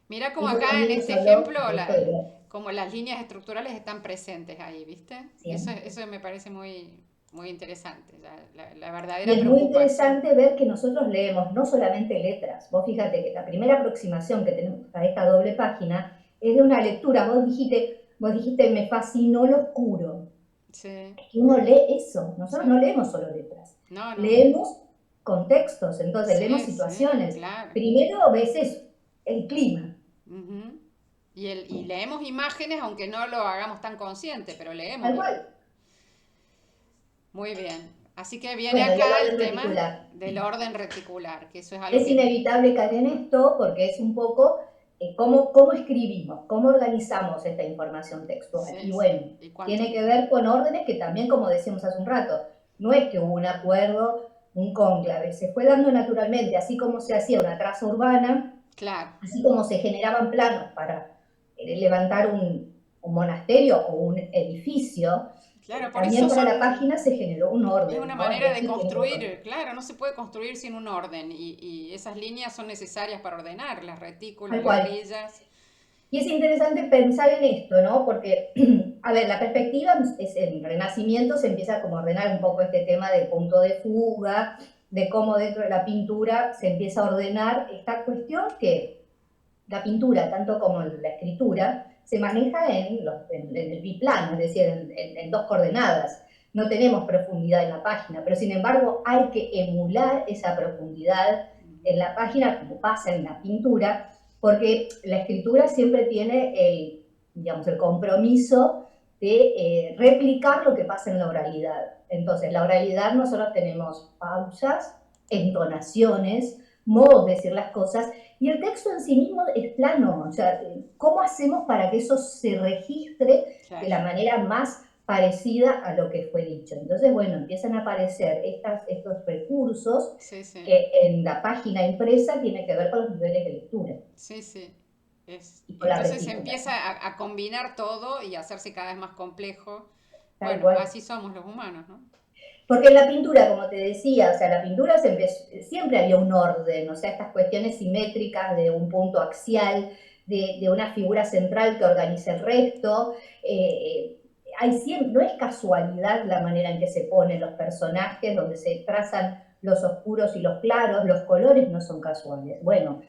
Mira como eso acá en también es este solo ejemplo, la historia. como las líneas estructurales están presentes ahí, ¿viste? Siempre. Eso me parece muy interesante, la Y verdadera es muy preocupación. interesante ver que nosotros leemos no solamente letras. Vos fíjate que la primera aproximación que tenemos a esta doble página es de una lectura. Vos dijiste, me fascinó lo oscuro. Sí. Es que uno lee eso. Nosotros no Sí. leemos solo letras. No, no. Leemos contextos, entonces leemos Sí, sí, situaciones. claro. Primero ves eso, el clima. Ujú. Y leemos imágenes, aunque no lo hagamos tan consciente, pero leemos Tal igual. cual. Muy bien. Así que viene Bueno, y el acá el orden tema reticular. del orden reticular, que eso es algo Es que... inevitable caer en esto porque es un poco cómo escribimos, cómo organizamos esta información textual. Sí, Y sí. bueno, ¿Y cuánto? tiene que ver con órdenes que también, como decíamos hace un rato, no es que hubo un acuerdo, un cónclave, se fue dando naturalmente, así como se hacía una traza urbana, Claro, así como se generaban planos para levantar un monasterio o un edificio, claro, por también eso para son... la página se generó un Es orden, una ¿no? Y manera de así tiene que ver con construir, claro, no se puede construir sin un orden y esas líneas son necesarias para ordenar, las retículas, tal las cual. grillas. Y es interesante pensar en esto, ¿no? Porque, a ver, la perspectiva es en el Renacimiento se empieza como a ordenar un poco este tema del punto de fuga, de cómo dentro de la pintura se empieza a ordenar esta cuestión que la pintura, tanto como la escritura, se maneja en el biplano, es decir, en dos coordenadas. No tenemos profundidad en la página, pero sin embargo hay que emular esa profundidad en la página como pasa en la pintura, porque la escritura siempre tiene digamos, el compromiso de replicar lo que pasa en la oralidad. Entonces, la oralidad nosotros tenemos pausas, entonaciones, modos de decir las cosas, y el texto en sí mismo es plano. O sea, ¿cómo hacemos para que eso se registre de Claro, la manera más parecida a lo que fue dicho? Entonces, bueno, empiezan a aparecer estos recursos sí, sí, que en la página impresa tiene que ver con los niveles de lectura sí, sí. y con la Entonces se retícula, empieza a combinar todo y a hacerse cada vez más complejo. tal Bueno, cual. así somos los humanos, ¿no? Porque en la pintura, como te decía, o sea, la pintura siempre había un orden, o sea, estas cuestiones simétricas de un punto axial, de una figura central que organiza el resto. No es casualidad la manera en que se ponen los personajes, donde se trazan los oscuros y los claros, los colores no son casuales. Bueno,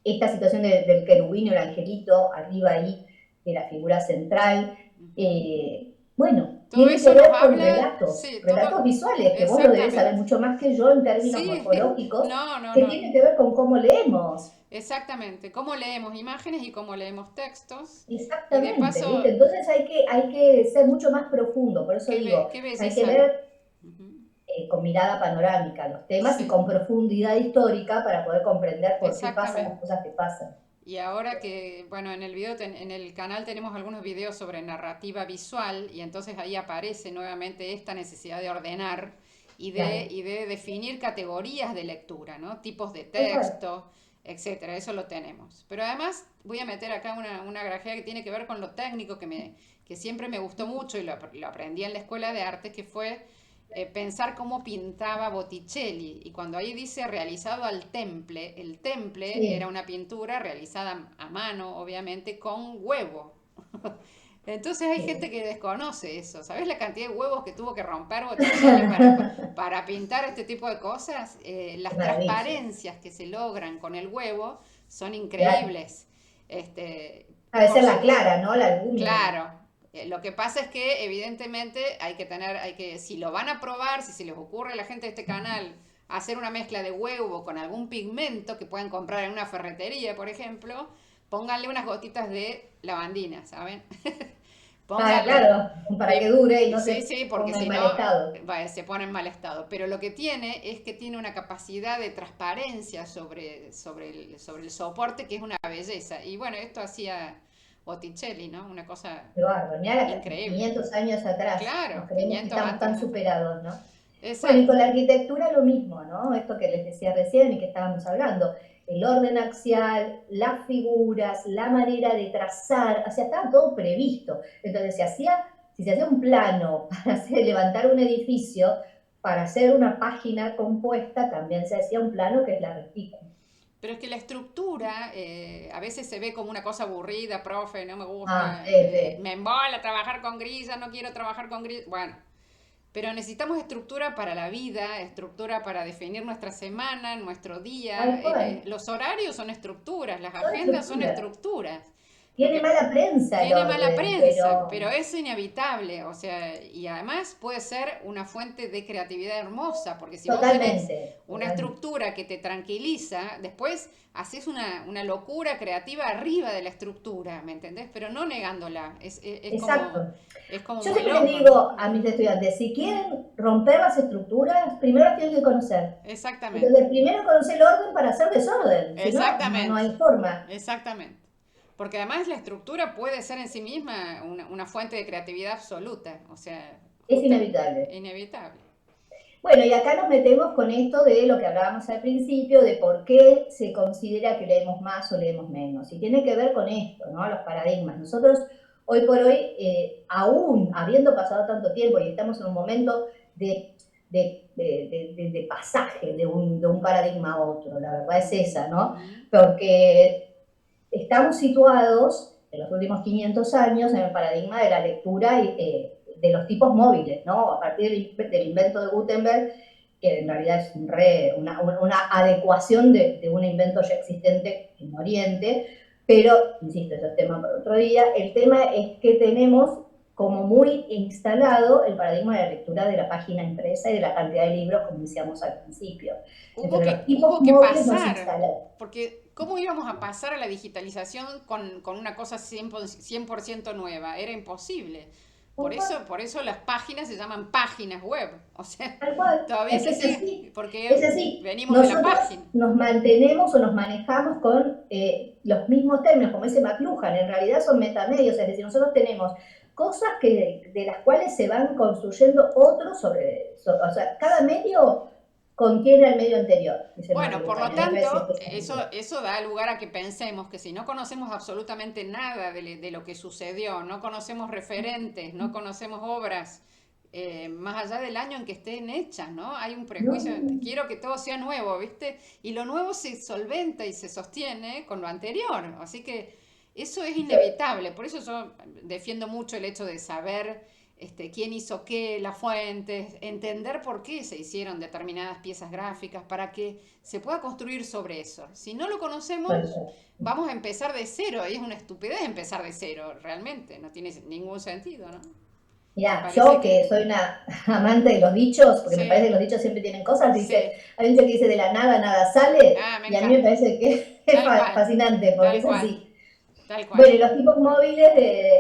esta situación del querubín o el angelito arriba ahí de la figura central, Ujú. bueno, Todo tiene que eso nos ver con habla, sí, relatos todo, visuales, que vos lo debes saber exactamente. mucho más que yo en términos Sí, morfológicos, no, no, que no, tiene que ver con cómo leemos. exactamente. Cómo leemos imágenes y cómo leemos textos. Y de Exactamente, ¿viste? paso, Entonces hay que ser mucho más profundo, por eso digo, qué hay que belleza, ¿no? ver Ujú. con mirada panorámica los temas y Sí, con profundidad histórica para poder comprender por qué pasan las exactamente. cosas que pasan. Y ahora que, bueno, en el video, en el canal tenemos algunos videos sobre narrativa visual y entonces ahí aparece nuevamente esta necesidad de ordenar Claro, y de definir categorías de lectura, ¿no? Tipos de tal cual. texto. etcétera. Eso lo tenemos. Pero además voy a meter acá una grajea que tiene que ver con lo técnico que siempre me gustó mucho y lo aprendí en la escuela de arte, que fue pensar cómo pintaba Botticelli. Y cuando ahí dice realizado al temple, el temple era Sí, una pintura realizada a mano, obviamente, con huevo. Entonces hay gente sí. que desconoce eso. ¿Sabes la cantidad de huevos que tuvo que romper Botticelli para pintar este tipo de cosas? Qué Las maravilla. transparencias que se logran con el huevo son Claro. increíbles. Este, Ha de por ser la su, clara, ¿no? La albúmina. Claro, lo que pasa es que evidentemente si lo van a probar, si se les ocurre a la gente de este canal hacer una mezcla de huevo con algún pigmento que puedan comprar en una ferretería, por ejemplo, pónganle unas gotitas de lavandina, ¿saben? Ah, Pónganle, claro, para que dure y no sí, se sí, porque ponga en si mal no estado. se pone en mal estado. Pero lo que tiene es que tiene una capacidad de transparencia sobre el soporte que es una belleza. Y bueno, esto hacía Botticelli, ¿no? Una cosa Qué bárbaro. Mirá, increíble. 500 años atrás, Claro, nos creemos que 500 estamos tan atrás. superados, ¿no? Bueno, y Exacto. con la arquitectura lo mismo, ¿no? Esto que les decía recién y que estábamos hablando. El orden axial, las figuras, la manera de trazar, o sea, estaba todo previsto. Entonces, si se hacía un plano para levantar un edificio, para hacer una página compuesta, también se hacía un plano que es la retícula. Pero es que la estructura a veces se ve como una cosa aburrida, profe, no me Ah, gusta, F. me embola trabajar con grillas, no quiero trabajar con grillas. Bueno, pero necesitamos estructura para la vida, estructura para definir nuestra semana, nuestro día. Tal cual. Los horarios son estructuras, las Son agendas son estructuras. estructuras. Lo Tiene que mala prensa el tiene mala orden, prensa, pero pero es inevitable, o sea, y además puede ser una fuente de creatividad hermosa, porque si vos tenés totalmente, una totalmente. estructura que te tranquiliza, después haces una locura creativa arriba de la estructura, ¿me entendés? Pero no negándola, Exacto. es como Yo muy siempre les loco, ¿no? digo a mis estudiantes, si quieren romper las estructuras, primero las tienen que conocer. Exactamente, Entonces, primero conocer el orden para hacer desorden, si no, no exactamente, hay forma. exactamente. Porque además la estructura puede ser en sí misma una fuente de creatividad absoluta, o sea, Es justa, inevitable. inevitable. Bueno, y acá nos metemos con esto de lo que hablábamos al principio, de por qué se considera que leemos más o leemos menos. Y tiene que ver con esto, ¿no? Los paradigmas. Nosotros, hoy por hoy, aún habiendo pasado tanto tiempo y estamos en un momento de pasaje de un paradigma a otro, la verdad es esa, ¿no? Ujú. Porque estamos situados en los últimos 500 años en el paradigma de la lectura de los tipos móviles, ¿no? A partir del invento de Gutenberg, que en realidad es una adecuación de un invento ya existente en Oriente, pero, insisto, eso es tema para otro día. El tema es que tenemos como muy instalado el paradigma de la lectura de la página impresa y de la cantidad de libros, como decíamos al principio. Entonces, los tipos Hubo que móviles nos pasar, instalan. porque ¿cómo íbamos a pasar a la digitalización con una cosa 100% nueva? Era imposible. Por eso las páginas se llaman páginas web. O sea, Tal cual, todavía es que se es sigue, así, es porque así. venimos de la Nosotros página. nos mantenemos o nos manejamos con los mismos términos, como dice McLuhan, en realidad son metamedios, es decir, nosotros tenemos cosas de las cuales se van construyendo otros o sea, cada medio contiene al medio anterior, dice Bueno, por McLuhan, lo en el tanto, reciente libro. eso da lugar a que pensemos que si no conocemos absolutamente nada de lo que sucedió, no conocemos referentes, no conocemos obras, más allá del año en que estén hechas, ¿no? Hay un No, prejuicio, quiero que todo sea nuevo, ¿viste? Y lo nuevo se solventa y se sostiene con lo anterior, así que eso es inevitable, por eso yo defiendo mucho el hecho de saber quién hizo qué, las fuentes, entender por qué se hicieron determinadas piezas gráficas para que se pueda construir sobre eso. Si no lo conocemos, vamos a empezar de cero y es una estupidez empezar de cero, realmente, no tiene ningún sentido, ¿no? Me Mira, parece yo que que soy una amante de los dichos, porque me parece sí, que los dichos siempre tienen cosas, dice, sí, hay un dicho que dice de la nada nada sale, ah, me y a mí me encanta, parece que es tal cual, fascinante, porque tal es cual, así. tal cual. Bueno, y los tipos móviles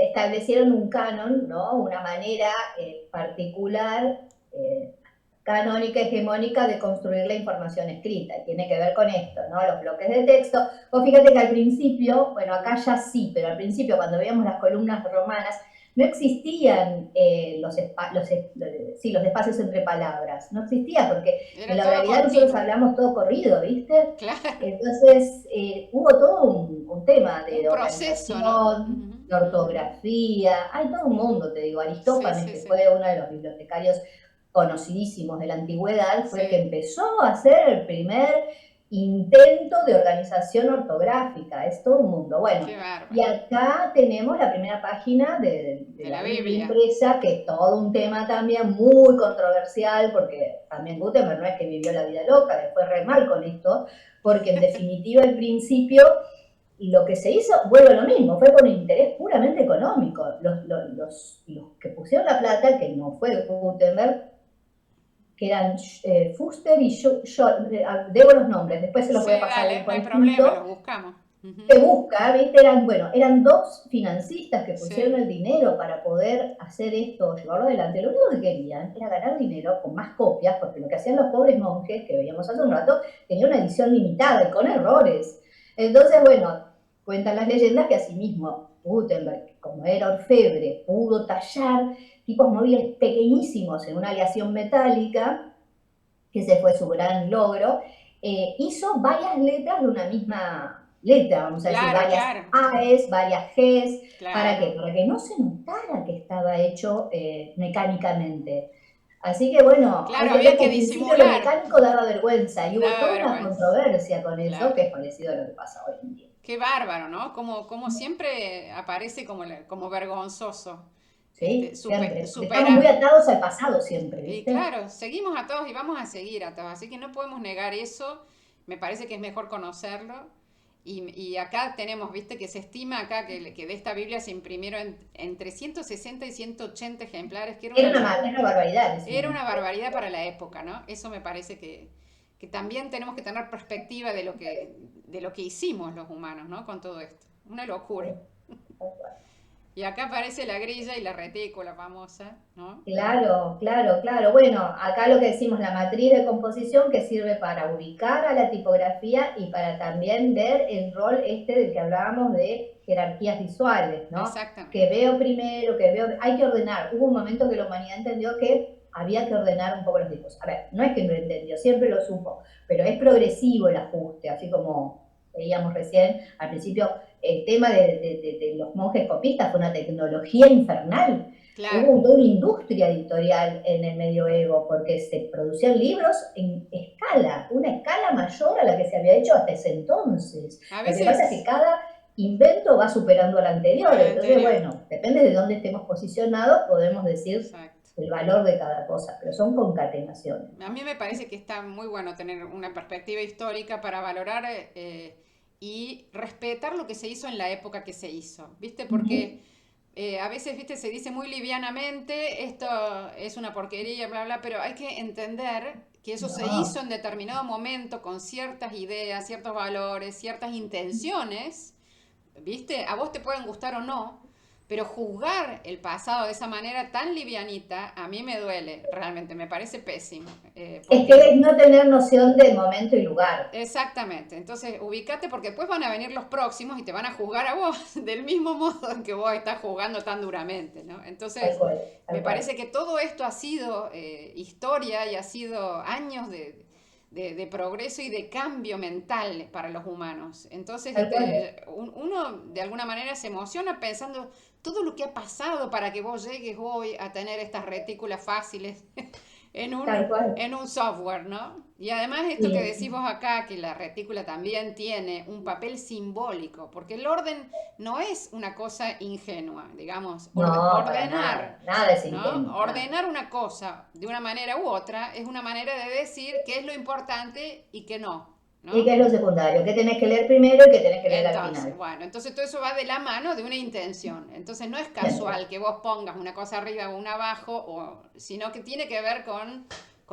establecieron un canon, ¿no? Una manera particular, canónica, hegemónica de construir la información escrita. Y tiene que ver con esto, ¿no? Los bloques de texto. Vos fíjate que al principio, bueno, acá ya sí, pero al principio cuando veíamos las columnas romanas, no existían sí, los espacios entre palabras, no existía porque en Era la todo realidad nosotros continuo. hablamos todo corrido, ¿viste? Claro, Entonces hubo todo un tema un de proceso, ¿no? organización, Ujú, de ujú. ortografía, hay todo un mundo, te digo, Sí, Aristófanes, sí, que sí, fue uno de los bibliotecarios conocidísimos de la antigüedad, fue el que sí. empezó a hacer el primer intento de organización ortográfica, es todo un mundo. Bueno, Qué y bárbaro. acá tenemos la primera página de De la la Biblia Biblia. impresa, que es todo un tema también muy controversial, porque también Gutenberg no es que vivió la vida loca, después re mal con esto, porque en definitiva al principio lo que se hizo, vuelve a lo mismo, fue con interés puramente económico. Los que pusieron la plata, que no fue Gutenberg, que eran Fuster y debo los nombres, después se los voy a Sí, pasar dale, no por hay problema, los escrito, buscamos. que Ujú. busca, ¿viste? Eran dos financistas que pusieron Sí, el dinero para poder hacer esto, llevarlo adelante. Lo único que querían era ganar dinero con más copias, porque lo que hacían los pobres monjes, que veíamos hace un rato, tenía una edición limitada y con errores. Entonces, bueno, cuentan las leyendas que asimismo Gutenberg, como era orfebre, pudo tallar tipos móviles pequeñísimos en una aleación metálica, que ese fue su gran logro, hizo varias letras de una misma letra, vamos a decir, claro, varias claro, A's, varias G's, ¿para qué? claro. Para que no se notara que estaba hecho mecánicamente. Así que bueno, hay Claro, que ver había que que al principio lo disimular. mecánico daba vergüenza y hubo Daba toda una vergüenza. controversia con eso, Claro. que es parecido a lo que pasa hoy en día. Qué bárbaro, ¿no? Como siempre aparece como vergonzoso. ¿Sí? Siempre, porque estamos muy Superar. atados al pasado siempre, Y ¿viste? claro, seguimos a todos y vamos a seguir a todos, así que no podemos negar eso. Me parece que es mejor conocerlo. Y acá tenemos, viste, que se estima acá que de esta Biblia se imprimieron entre 160 y 180 ejemplares, que Era una barbaridad en ese era una momento. barbaridad para la época, ¿no? Eso me parece que también tenemos que tener perspectiva de lo que hicimos los humanos, ¿no? Con todo esto. Una Sí, locura. tal cual. Y acá aparece la grilla y la retícula famosa, ¿no? Claro, claro, claro. Bueno, acá lo que decimos, la matriz de composición que sirve para ubicar a la tipografía y para también ver el rol este del que hablábamos de jerarquías visuales, ¿no? Que Exactamente. veo primero, que veo, hay que ordenar. Hubo un momento que la humanidad entendió que había que ordenar un poco los discos. A ver, no es que no lo entendió, siempre lo supo, pero es progresivo el ajuste, así como veíamos recién al principio, el tema de los monjes copistas fue una tecnología infernal. Claro. Hubo toda una industria editorial en el medioevo porque se producían libros en escala, una escala mayor a la que se había hecho hasta ese entonces. A Lo que pasa es que veces cada invento va superando al anterior, al entonces anterior. bueno, depende de dónde estemos posicionados, podemos decir Exacto. el valor de cada cosa, pero son concatenaciones. A mí me parece que está muy bueno tener una perspectiva histórica para valorar y respetar lo que se hizo en la época que se hizo, ¿viste? Uh -huh. Porque a veces, ¿viste? Se dice muy livianamente, esto es una porquería, bla, bla, pero hay que entender que eso se hizo No, en determinado momento con ciertas ideas, ciertos valores, ciertas intenciones, ¿viste? A vos te pueden gustar o no, pero juzgar el pasado de esa manera tan livianita, a mí me duele, realmente, me parece pésimo. es que es no tener noción de momento y lugar. Exactamente, entonces ubícate porque después van a venir los próximos y te van a juzgar a vos del mismo modo en que vos estás jugando tan duramente, ¿no? Tal Entonces, cual, me tal cual. parece que todo esto ha sido historia y ha sido años de progreso y de cambio mental para los humanos. Entonces, Tal cual. uno de alguna manera se emociona pensando todo lo que ha pasado para que vos llegues hoy a tener estas retículas fáciles Tal cual. en un software, ¿no? Y además esto que Sí. decís vos acá, que la retícula también tiene un papel simbólico, porque el orden no es una cosa ingenua, digamos, No, para ordenar, nada. Nada es ¿no? ingenuo, nada. Ordenar una cosa de una manera u otra es una manera de decir qué es lo importante y qué no, ¿Y qué ¿no? es lo secundario? ¿Qué tenés que leer primero y qué tenés que leer al Entonces, final? bueno, entonces todo eso va de la mano de una intención. Entonces no es Siempre. casual que vos pongas una cosa arriba o una abajo, sino que tiene que ver con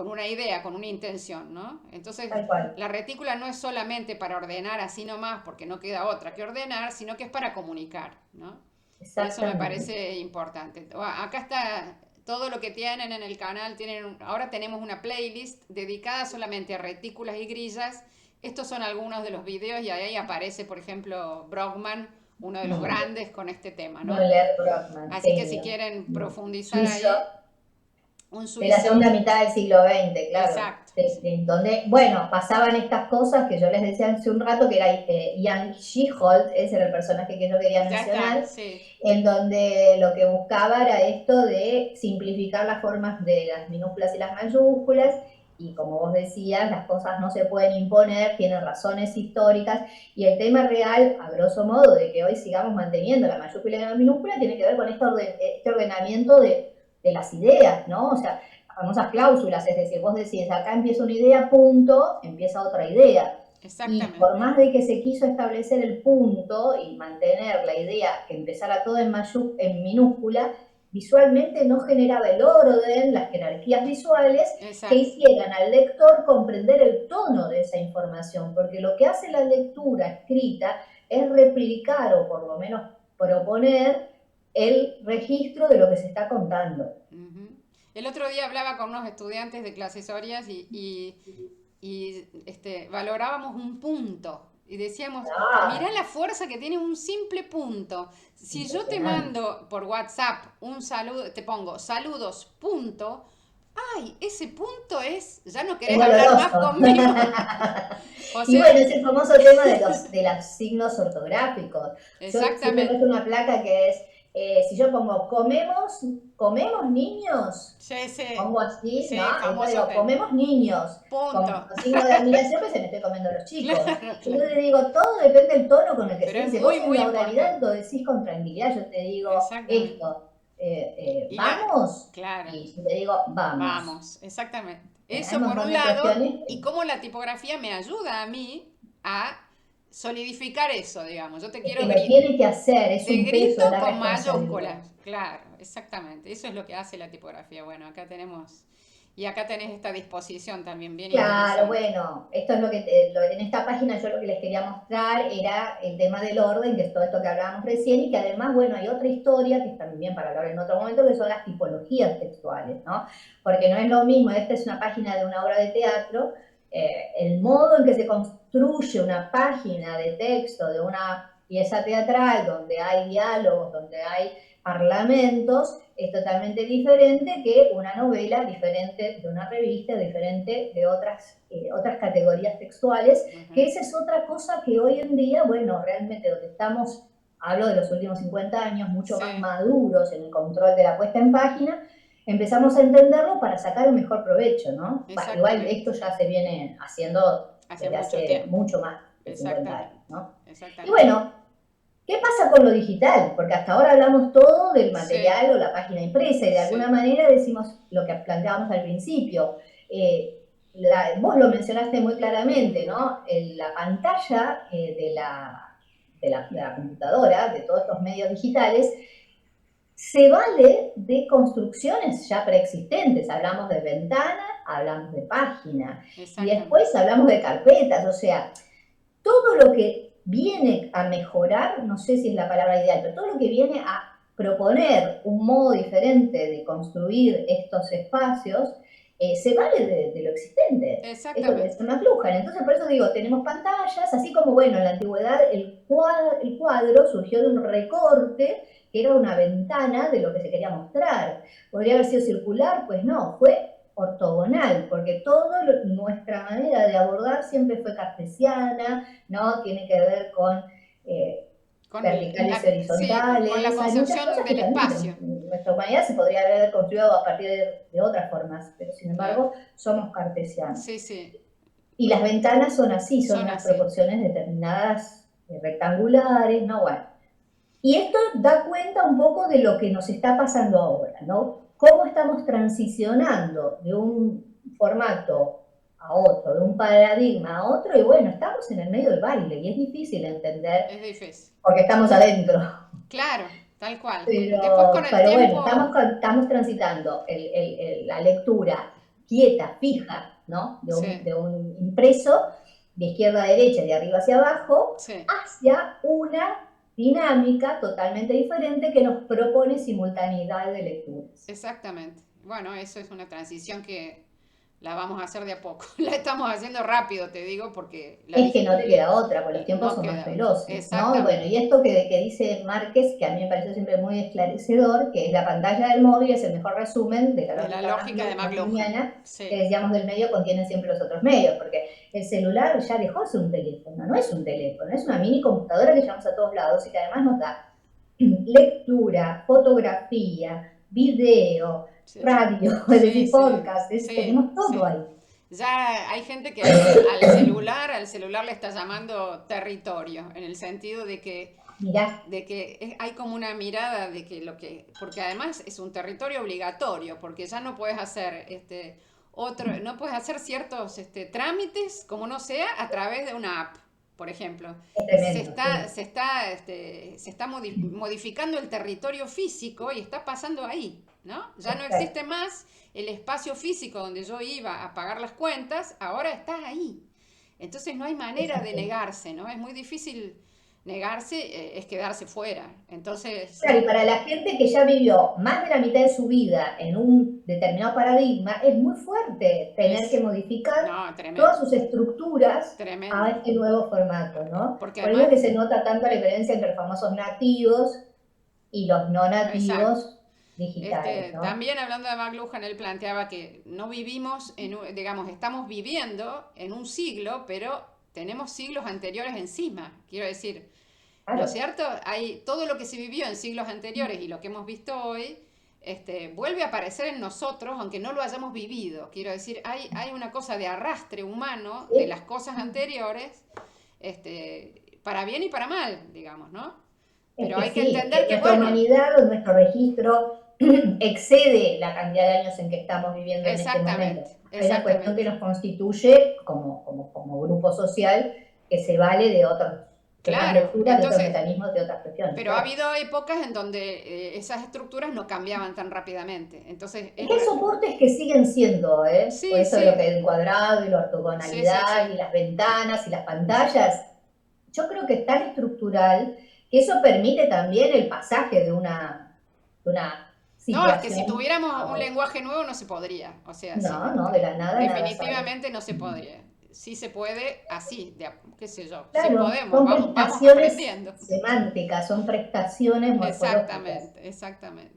una idea, con una intención, ¿no? Entonces Tal cual. la retícula no es solamente para ordenar así nomás, porque no queda otra que ordenar, sino que es para comunicar, ¿no? Y eso me Exactamente. parece importante. Acá está todo lo que tienen en el canal. Ahora tenemos una playlist dedicada solamente a retículas y grillas. Estos son algunos de los videos y ahí aparece, por ejemplo, Brockman uno de los grandes con este tema, ¿no? Moller Brockman, Así que si genio. quieren profundizar Suizo, ahí, un de la suizo, segunda mitad del siglo XX, claro. exacto, Donde, bueno, pasaban estas cosas que yo les decía hace un rato, que era Jan Schiholt, ese era el personaje que yo quería ya está, mencionar, sí, en donde lo que buscaba era esto de simplificar las formas de las minúsculas y las mayúsculas, y como vos decías, las cosas no se pueden imponer, tienen razones históricas, y el tema real, a grosso modo, de que hoy sigamos manteniendo la mayúscula y la minúscula, tiene que ver con este ordenamiento de las ideas, ¿no? O sea, las famosas cláusulas, es decir, vos decís, acá empieza una idea, punto, empieza otra idea. Y por exactamente. más de que se quiso establecer el punto y mantener la idea que empezara todo en minúscula, visualmente no generaba el orden, las jerarquías visuales que Exacto. hicieran al lector comprender el tono de esa información, porque lo que hace la lectura escrita es replicar o por lo menos proponer el registro de lo que se está contando. Ujú. El otro día hablaba con unos estudiantes de clases orias valorábamos un punto y decíamos, mirá Ah, la fuerza que tiene un simple punto. Si yo te impresionante. mando por WhatsApp un saludo, te pongo saludos, punto, ay, ese punto es, ya no Es querés hablar más doloroso. conmigo. O Y sea, bueno, es el famoso tema de los signos ortográficos. Yo siempre exactamente. muestro una placa que es, si yo pongo comemos niños, Sí, sí, pongo así, ¿no? sí, Entonces famoso digo, tema. comemos niños, Punto. con signo de admiración, pues se me estoy comiendo a los chicos. Claro, claro. Entonces digo, todo depende del tono con el que Pero se es dice. Vos muy, en muy la oralidad importante. lo decís con tranquilidad, yo te digo Exactamente. esto, Y la, vamos, claro, y yo te digo, vamos. vamos, exactamente. Hay un Eso por montón un de lado, cuestiones y cómo la tipografía me ayuda a mí a solidificar eso, digamos. Yo te es quiero que lo tiene que hacer, es te un peso, grito es la con responsabilidad. mayúsculas, claro, exactamente. Eso es lo que hace la tipografía. Bueno, acá tenemos, y acá tenés esta disposición también bien Claro, interesante. bueno, esto es lo que en esta página yo lo que les quería mostrar era el tema del orden, que es todo esto que hablábamos recién, y que además, bueno, hay otra historia que está también para hablar en otro momento, que son las tipologías textuales, ¿no? Porque no es lo mismo, esta es una página de una obra de teatro, el modo en que se construye una página de texto de una pieza teatral, donde hay diálogos, donde hay parlamentos, es totalmente diferente que una novela, diferente de una revista, diferente de otras categorías textuales, que Ujú. esa es otra cosa que hoy en día, bueno, realmente donde estamos, hablo de los últimos 50 años, mucho más Sí, maduros en el control de la puesta en página, empezamos a entenderlo para sacar un mejor provecho, ¿no? Bah, igual exactamente. esto ya se viene haciendo Hace desde mucho hace tiempo. mucho más de 50 Exactamente. años, ¿no? Y Exactamente. bueno, ¿qué pasa con lo digital? Porque hasta ahora hablamos todo del Sí, material o la página impresa y de alguna sí. manera decimos lo que planteábamos al principio. Vos lo mencionaste muy claramente, ¿no? La pantalla de la computadora, de todos estos medios digitales, se vale de construcciones ya preexistentes. Hablamos de ventana, hablamos de página y Exactamente. después hablamos de carpetas, o sea, todo lo que viene a mejorar, no sé si es la palabra ideal, pero todo lo que viene a proponer un modo diferente de construir estos espacios, se vale de lo existente. Esto es Exactamente. una McLuhan. Entonces, por eso digo, tenemos pantallas, así como, bueno, en la antigüedad el cuadro surgió de un recorte que era una ventana de lo que se quería mostrar. ¿Podría haber sido circular? Pues no, fue ortogonal, porque nuestra manera de abordar siempre fue cartesiana, ¿no? Tiene que ver con eh, verticales y Sí, con la horizontales. Hay muchas concepción cosas que del también espacio. nuestra humanidad se podría haber construido a partir de otras formas, pero sin Claro. embargo somos cartesianos. Sí, sí. Y las ventanas son así, son Son unas así. proporciones determinadas, rectangulares, ¿no? Bueno, y esto da cuenta un poco de lo que nos está pasando ahora, ¿no? Cómo estamos transicionando de un formato a otro, de un paradigma a otro, y bueno, estamos en el medio del baile y es difícil entender Es difícil. porque estamos adentro. Claro, tal cual. Después con Pero, el pero bueno, estamos, tiempo, estamos transitando la lectura quieta, fija, ¿no? De un, sí, de un impreso de izquierda a derecha, de arriba hacia abajo, sí, hacia una dinámica totalmente diferente que nos propone simultaneidad de lecturas. exactamente. Bueno, eso es una transición que la vamos a hacer de a poco. La estamos haciendo rápido, te digo, porque Es que no te queda otra, porque los tiempos no son más queda otra. veloces, ¿no? Y bueno, y Exactamente. esto que dice Márquez, que a mí me pareció siempre muy esclarecedor, que es la pantalla del móvil es el mejor resumen de la De la lógica lógica de McLuhan. McLuhaniana, que Sí. decíamos del medio contienen siempre los otros medios, porque el celular ya dejó de ser un teléfono, no es un teléfono, es una mini computadora que llevamos a todos lados y que además nos da lectura, fotografía, video, Sí, radio, es sí, decir, sí, podcast, sí, tenemos todo sí. ahí. Ya hay gente que al celular le está llamando territorio, en el sentido Mirá, hay como una mirada de que porque además es un territorio obligatorio, porque ya no puedes hacer no puedes hacer ciertos trámites, como no sea, a través de una app, por ejemplo. es tremendo, sí. Se está modificando el territorio físico y está pasando ahí, ¿no? Ya no Exacto. existe más el espacio físico donde yo iba a pagar las cuentas, ahora está ahí. Entonces no hay Es manera de así. negarse, ¿no? Es muy difícil negarse, es quedarse fuera. Entonces, Claro, y para la gente que ya vivió más de la mitad de su vida en un determinado paradigma, es muy fuerte tener que es, modificar no, todas tremendo, sus estructuras a tremendo. este nuevo formato, ¿no? Porque Por eso es que además, se nota tanto la diferencia entre los famosos nativos y los no exacto. nativos digitales, ¿no? También hablando de McLuhan, él planteaba que no vivimos digamos, estamos viviendo en un siglo, pero tenemos siglos anteriores encima. Quiero decir, ¿no es Claro. cierto? Hay todo lo que se vivió en siglos anteriores y lo que hemos visto hoy, vuelve a aparecer en nosotros, aunque no lo hayamos vivido. Quiero decir, hay una cosa de arrastre humano de las ¿Sí? cosas anteriores, para bien y para mal, digamos, ¿no? Es Pero que hay que sí, es entender que que, nuestra bueno, humanidad o nuestro registro excede la cantidad de años en que estamos viviendo en este momento. exactamente, Hay una cuestión que exactamente. nos constituye como grupo social que se vale de otras Claro, lecturas, de otros entonces, mecanismos, de otras cuestiones, pero ha claro. habido épocas en donde esas estructuras no cambiaban tan rápidamente. Entonces, Es que hay soportes que siguen siendo, ¿eh? Por sí, eso de lo que sí, es el cuadrado y la sí, sí, ortogonalidad y sí. las ventanas y las pantallas, yo creo que es tan estructural que eso permite también el pasaje de una No, es que si situación tuviéramos a un otra. lenguaje nuevo no se podría. O sea, No, no, de la nada nada sale. definitivamente no se podría. Sí se puede así, qué sé yo. Sí Claro, podemos, son vamos prestaciones aprendiendo. semánticas, son prestaciones morfológicas. Exactamente, exactamente.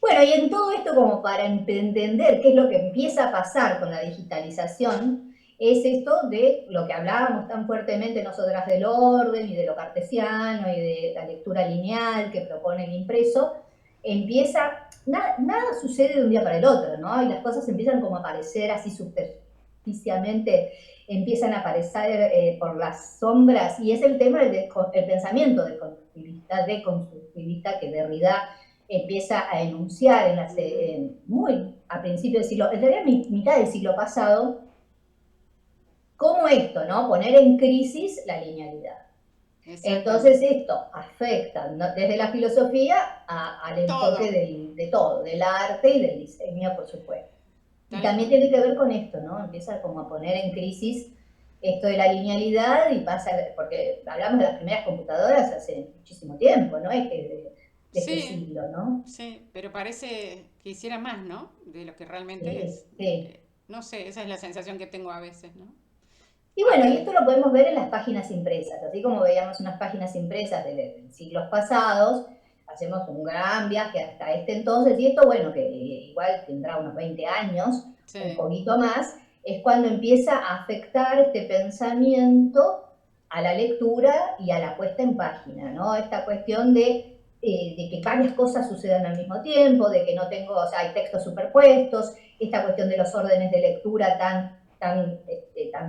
Bueno, y en todo esto, como para entender qué es lo que empieza a pasar con la digitalización, es esto de lo que hablábamos tan fuertemente nosotras del orden y de lo cartesiano y de la lectura lineal que propone el impreso, nada sucede de un día para el otro, ¿no? Y las cosas empiezan como a aparecer así superficialmente, empiezan a aparecer por las sombras, y es el tema del pensamiento deconstructivista que Derrida empieza a enunciar muy a principios del siglo, en realidad mitad del siglo pasado, como esto, ¿no? Poner en crisis la linealidad. Entonces Exactamente. esto afecta, ¿no?, desde la filosofía al enfoque Todo, de todo, del arte y del diseño, por supuesto. Y tal también cual. tiene que ver con esto, ¿no? Empieza como a poner en crisis esto de la linealidad y pasa, porque hablamos de las primeras computadoras hace muchísimo tiempo, ¿no? Es que de este Sí, siglo, ¿no? sí, pero parece que hiciera más, ¿no? De lo que realmente Sí, es. sí. No sé, esa es la sensación que tengo a veces, ¿no? Y bueno, y esto lo podemos ver en las páginas impresas, así como veíamos unas páginas impresas de siglos pasados, hacemos un gran viaje hasta este entonces, y esto, bueno, que igual tendrá unos 20 años, un Sí, poquito más, es cuando empieza a afectar este pensamiento a la lectura y a la puesta en página, ¿no? Esta cuestión de que varias cosas sucedan al mismo tiempo, de que no tengo, o sea, hay textos superpuestos, esta cuestión de los órdenes de lectura tan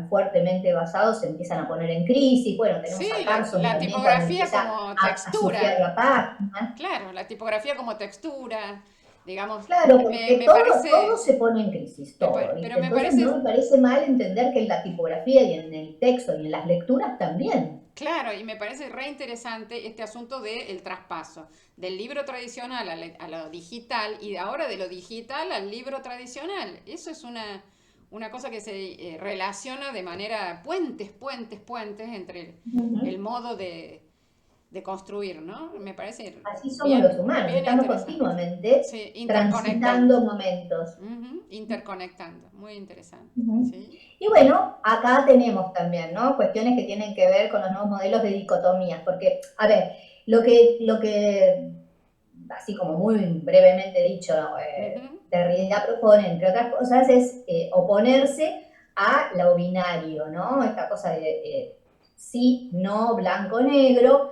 fuertemente basados se empiezan a poner en crisis. Bueno, tenemos a sí, Carson la también cuando tipografía empieza como a surfear textura, la página. claro, la tipografía como textura, digamos, Claro, porque me todo parece, se pone en crisis, todo. pero ¿Viste? me Entonces no parece, me parece mal entender que en la tipografía y en el texto y en las lecturas también. claro, y me parece re interesante este asunto del traspaso del libro tradicional a lo digital y ahora de lo digital al libro tradicional. Eso es una cosa que se relaciona de manera puentes entre Uh -huh. el modo de construir, ¿no? Me parece Así somos los bien, humanos, bien estamos interesante. continuamente Sí, interconectando. transitando momentos. Ujú, interconectando, muy interesante, Ujú. ¿sí? Y bueno, acá tenemos también, ¿no? Cuestiones que tienen que ver con los nuevos modelos de dicotomías, porque, a ver, lo que así como muy brevemente dicho, Ujú, Derrida propone, entre otras cosas, es oponerse a lo binario, ¿no? Esta cosa de sí, no, blanco, negro,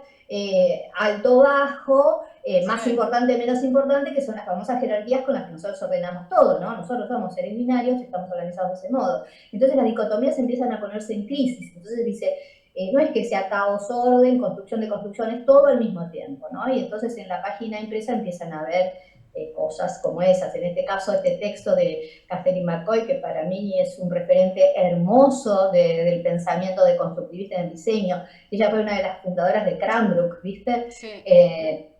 alto, bajo, más sí, importante, menos importante, que son las famosas jerarquías con las que nosotros ordenamos todo, ¿no? Nosotros somos seres binarios y estamos organizados de ese modo. Entonces las dicotomías empiezan a ponerse en crisis. Entonces dice, no es que sea caos, orden, construcción de construcciones, todo al mismo tiempo, ¿no? Y entonces en la página impresa empiezan a ver cosas como esas. En este caso, este texto de Catherine McCoy, que para mí es un referente hermoso del pensamiento de constructivista en el diseño. Ella fue una de las fundadoras de Cranbrook, ¿viste? sí.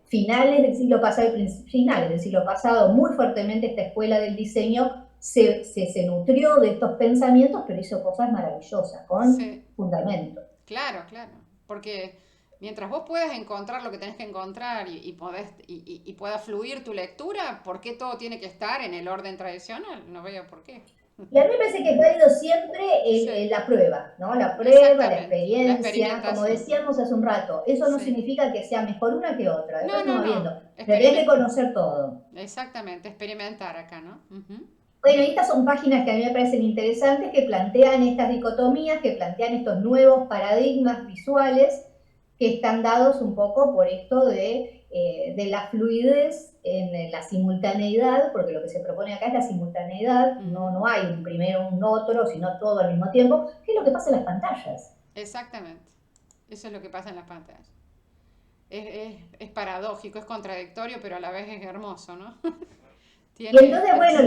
Finales del siglo pasado, muy fuertemente esta escuela del diseño se nutrió de estos pensamientos, pero hizo cosas maravillosas, con Sí, fundamento. claro, claro. Porque mientras vos puedas encontrar lo que tenés que encontrar y pueda fluir tu lectura, ¿por qué todo tiene que estar en el orden tradicional? No veo por qué. Y a mí me parece que ha ido siempre Sí, la prueba, ¿no? La prueba, la exactamente. La experiencia, como experimentación. decíamos hace un rato, eso no Sí. significa que sea mejor una que otra, No, después no, uno va no. viendo, pero tenés que conocer todo. Exactamente, experimentar acá, ¿no? Ujú. Bueno, y estas son páginas que a mí me parecen interesantes, que plantean estas dicotomías, que plantean estos nuevos paradigmas visuales que están dados un poco por esto de la fluidez en la simultaneidad, porque lo que se propone acá es la simultaneidad, no, Ujú. no hay un primero, un otro, sino todo al mismo tiempo, que es lo que pasa en las pantallas. Exactamente. Eso es lo que pasa en las pantallas. Es paradójico, es contradictorio, pero a la vez es hermoso, ¿no? Y Tiene... entonces, bueno,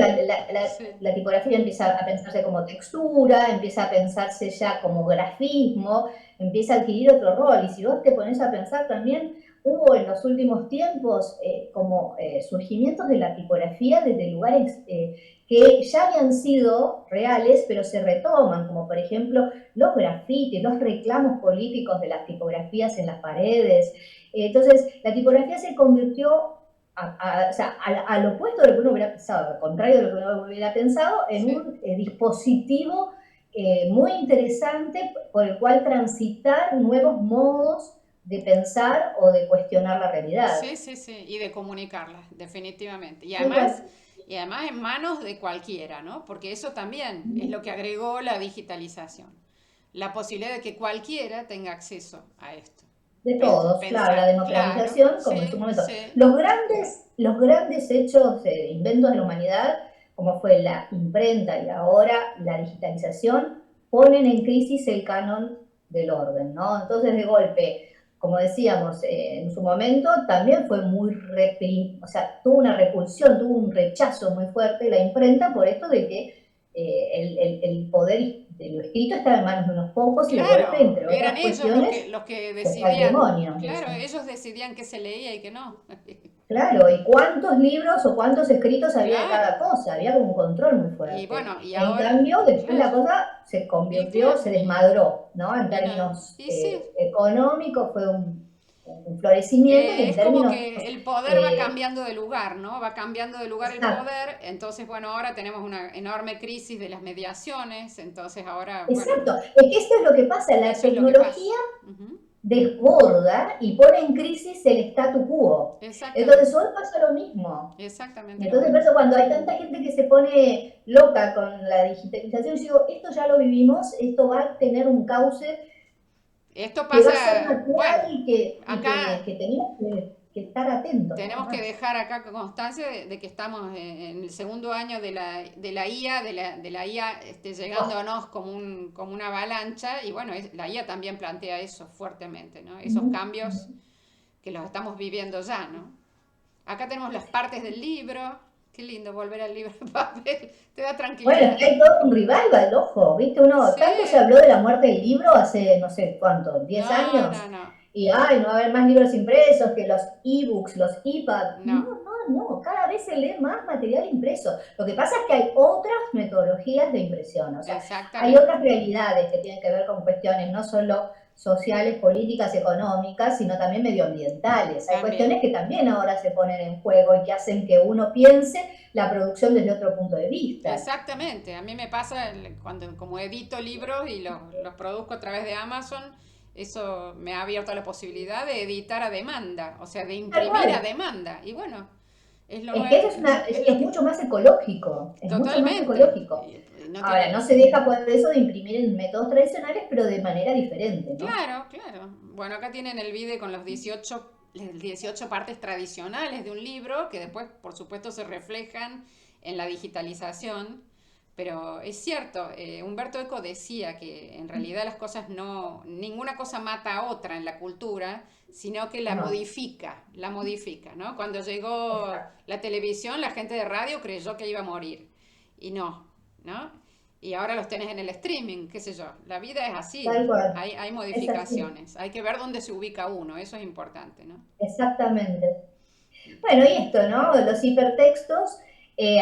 Sí. la tipografía empieza a pensarse como textura, empieza a pensarse ya como grafismo, empieza a adquirir otro rol. Y si vos te pones a pensar también, hubo en los últimos tiempos como surgimientos de la tipografía desde lugares que ya habían sido reales, pero se retoman, como por ejemplo los grafitis, los reclamos políticos de las tipografías en las paredes. Entonces, la tipografía se convirtió o sea, al opuesto de lo que uno hubiera pensado, al contrario de lo que uno hubiera pensado, en Sí. un dispositivo muy interesante por el cual transitar nuevos modos de pensar o de cuestionar la realidad. Sí, sí, sí, y de comunicarlas, definitivamente. Entonces, Y además en manos de cualquiera, ¿no? Porque eso también es lo que agregó la digitalización. La posibilidad de que cualquiera tenga acceso a esto. de todos, claro, la Pensar, claro, democratización, como en su sí, momento. sí, Los grandes hechos, inventos de la humanidad, como fue la imprenta y ahora la digitalización, ponen en crisis el canon del orden, ¿no? Entonces, de golpe, como decíamos, en su momento también fue muy o sea, tuvo una repulsión, tuvo un rechazo muy fuerte la imprenta por esto de que el poder de lo escrito estaba en manos de unos pocos y de golpe, claro, entre eran otras ellos cuestiones, los que se fue al decidían, demonio claro, eso. ellos decidían qué se leía y qué no. Claro, y cuántos libros o cuántos escritos había de cada Claro, cosa, había como un control muy y fuerte. bueno, y En ahora, cambio, después la claro, cosa se y convirtió, claro, se desmadró, ¿no? En y no, términos y sí, económicos fue un florecimiento y en es como términos que el poder va eh, cambiando de lugar, ¿no? Va cambiando de lugar el exact, poder, entonces, bueno, ahora tenemos una enorme crisis de las mediaciones, entonces ahora, bueno, exacto. Es que esto es lo que pasa, la eso es lo que pasa. tecnología Ujú. desborda y pone en crisis el statu quo. Entonces Exactamente, hoy pasa lo mismo. Y exactamente lo entonces, mismo. por eso, cuando hay tanta gente que se pone loca con la digitalización, yo digo, esto ya lo vivimos, esto va a tener un cauce Esto que va a ser pasa, bueno, natural y que acá tenemos que estar atentos, nada tenemos que más. dejar acá constancia de que estamos en el segundo año de la IA, de la IA Oh, llegándonos como, como una avalancha, y bueno, la IA también plantea eso fuertemente, ¿no? Esos ujú, cambios ujú. que los estamos viviendo ya, ¿no? Acá tenemos las partes del libro, qué lindo volver al libro de papel, te da Bueno, es tranquilidad. que hay todo un revival, ojo, ¿viste? Tanto se Sí, habló de la muerte del libro hace, no sé cuánto, 10 no, años, no, no, y ay, no va a haber más libros impresos que los ebooks, los EPUB. no, No, no, no, cada vez se lee más material impreso. Lo que pasa es que hay otras metodologías de impresión, o sea, hay exactamente. otras realidades que tienen que ver con cuestiones no solo sociales, políticas, económicas, sino también medioambientales. Hay También. cuestiones que también ahora se ponen en juego y que hacen que uno piense la producción desde otro punto de vista. Exactamente, a mí me pasa cuando como edito libros y los produzco a través de Amazon, eso me ha abierto la posibilidad de editar a demanda, o sea, de Tal imprimir a cual. demanda. Y bueno, es lo Es que eso es es lo que mucho más ecológico, es mucho más totalmente ecológico. no Ahora, no tiene. se deja por eso de imprimir en métodos tradicionales, pero de manera diferente, ¿no? Claro, claro. Bueno, acá tienen el vídeo con los 18 partes tradicionales de un libro que después, por supuesto, se reflejan en la digitalización. Pero es cierto, Humberto Eco decía que en realidad las cosas no, ninguna cosa mata a otra en la cultura, sino que No, la modifica, ¿no? Cuando llegó exacto, la televisión, la gente de radio creyó que iba a morir y no, ¿no? Y ahora los tenés en el streaming, qué sé yo. La vida es así, tal cual, hay es así, modificaciones, hay que ver dónde se ubica uno, eso es importante, ¿no? exactamente. Bueno, y esto, ¿no? Los hipertextos,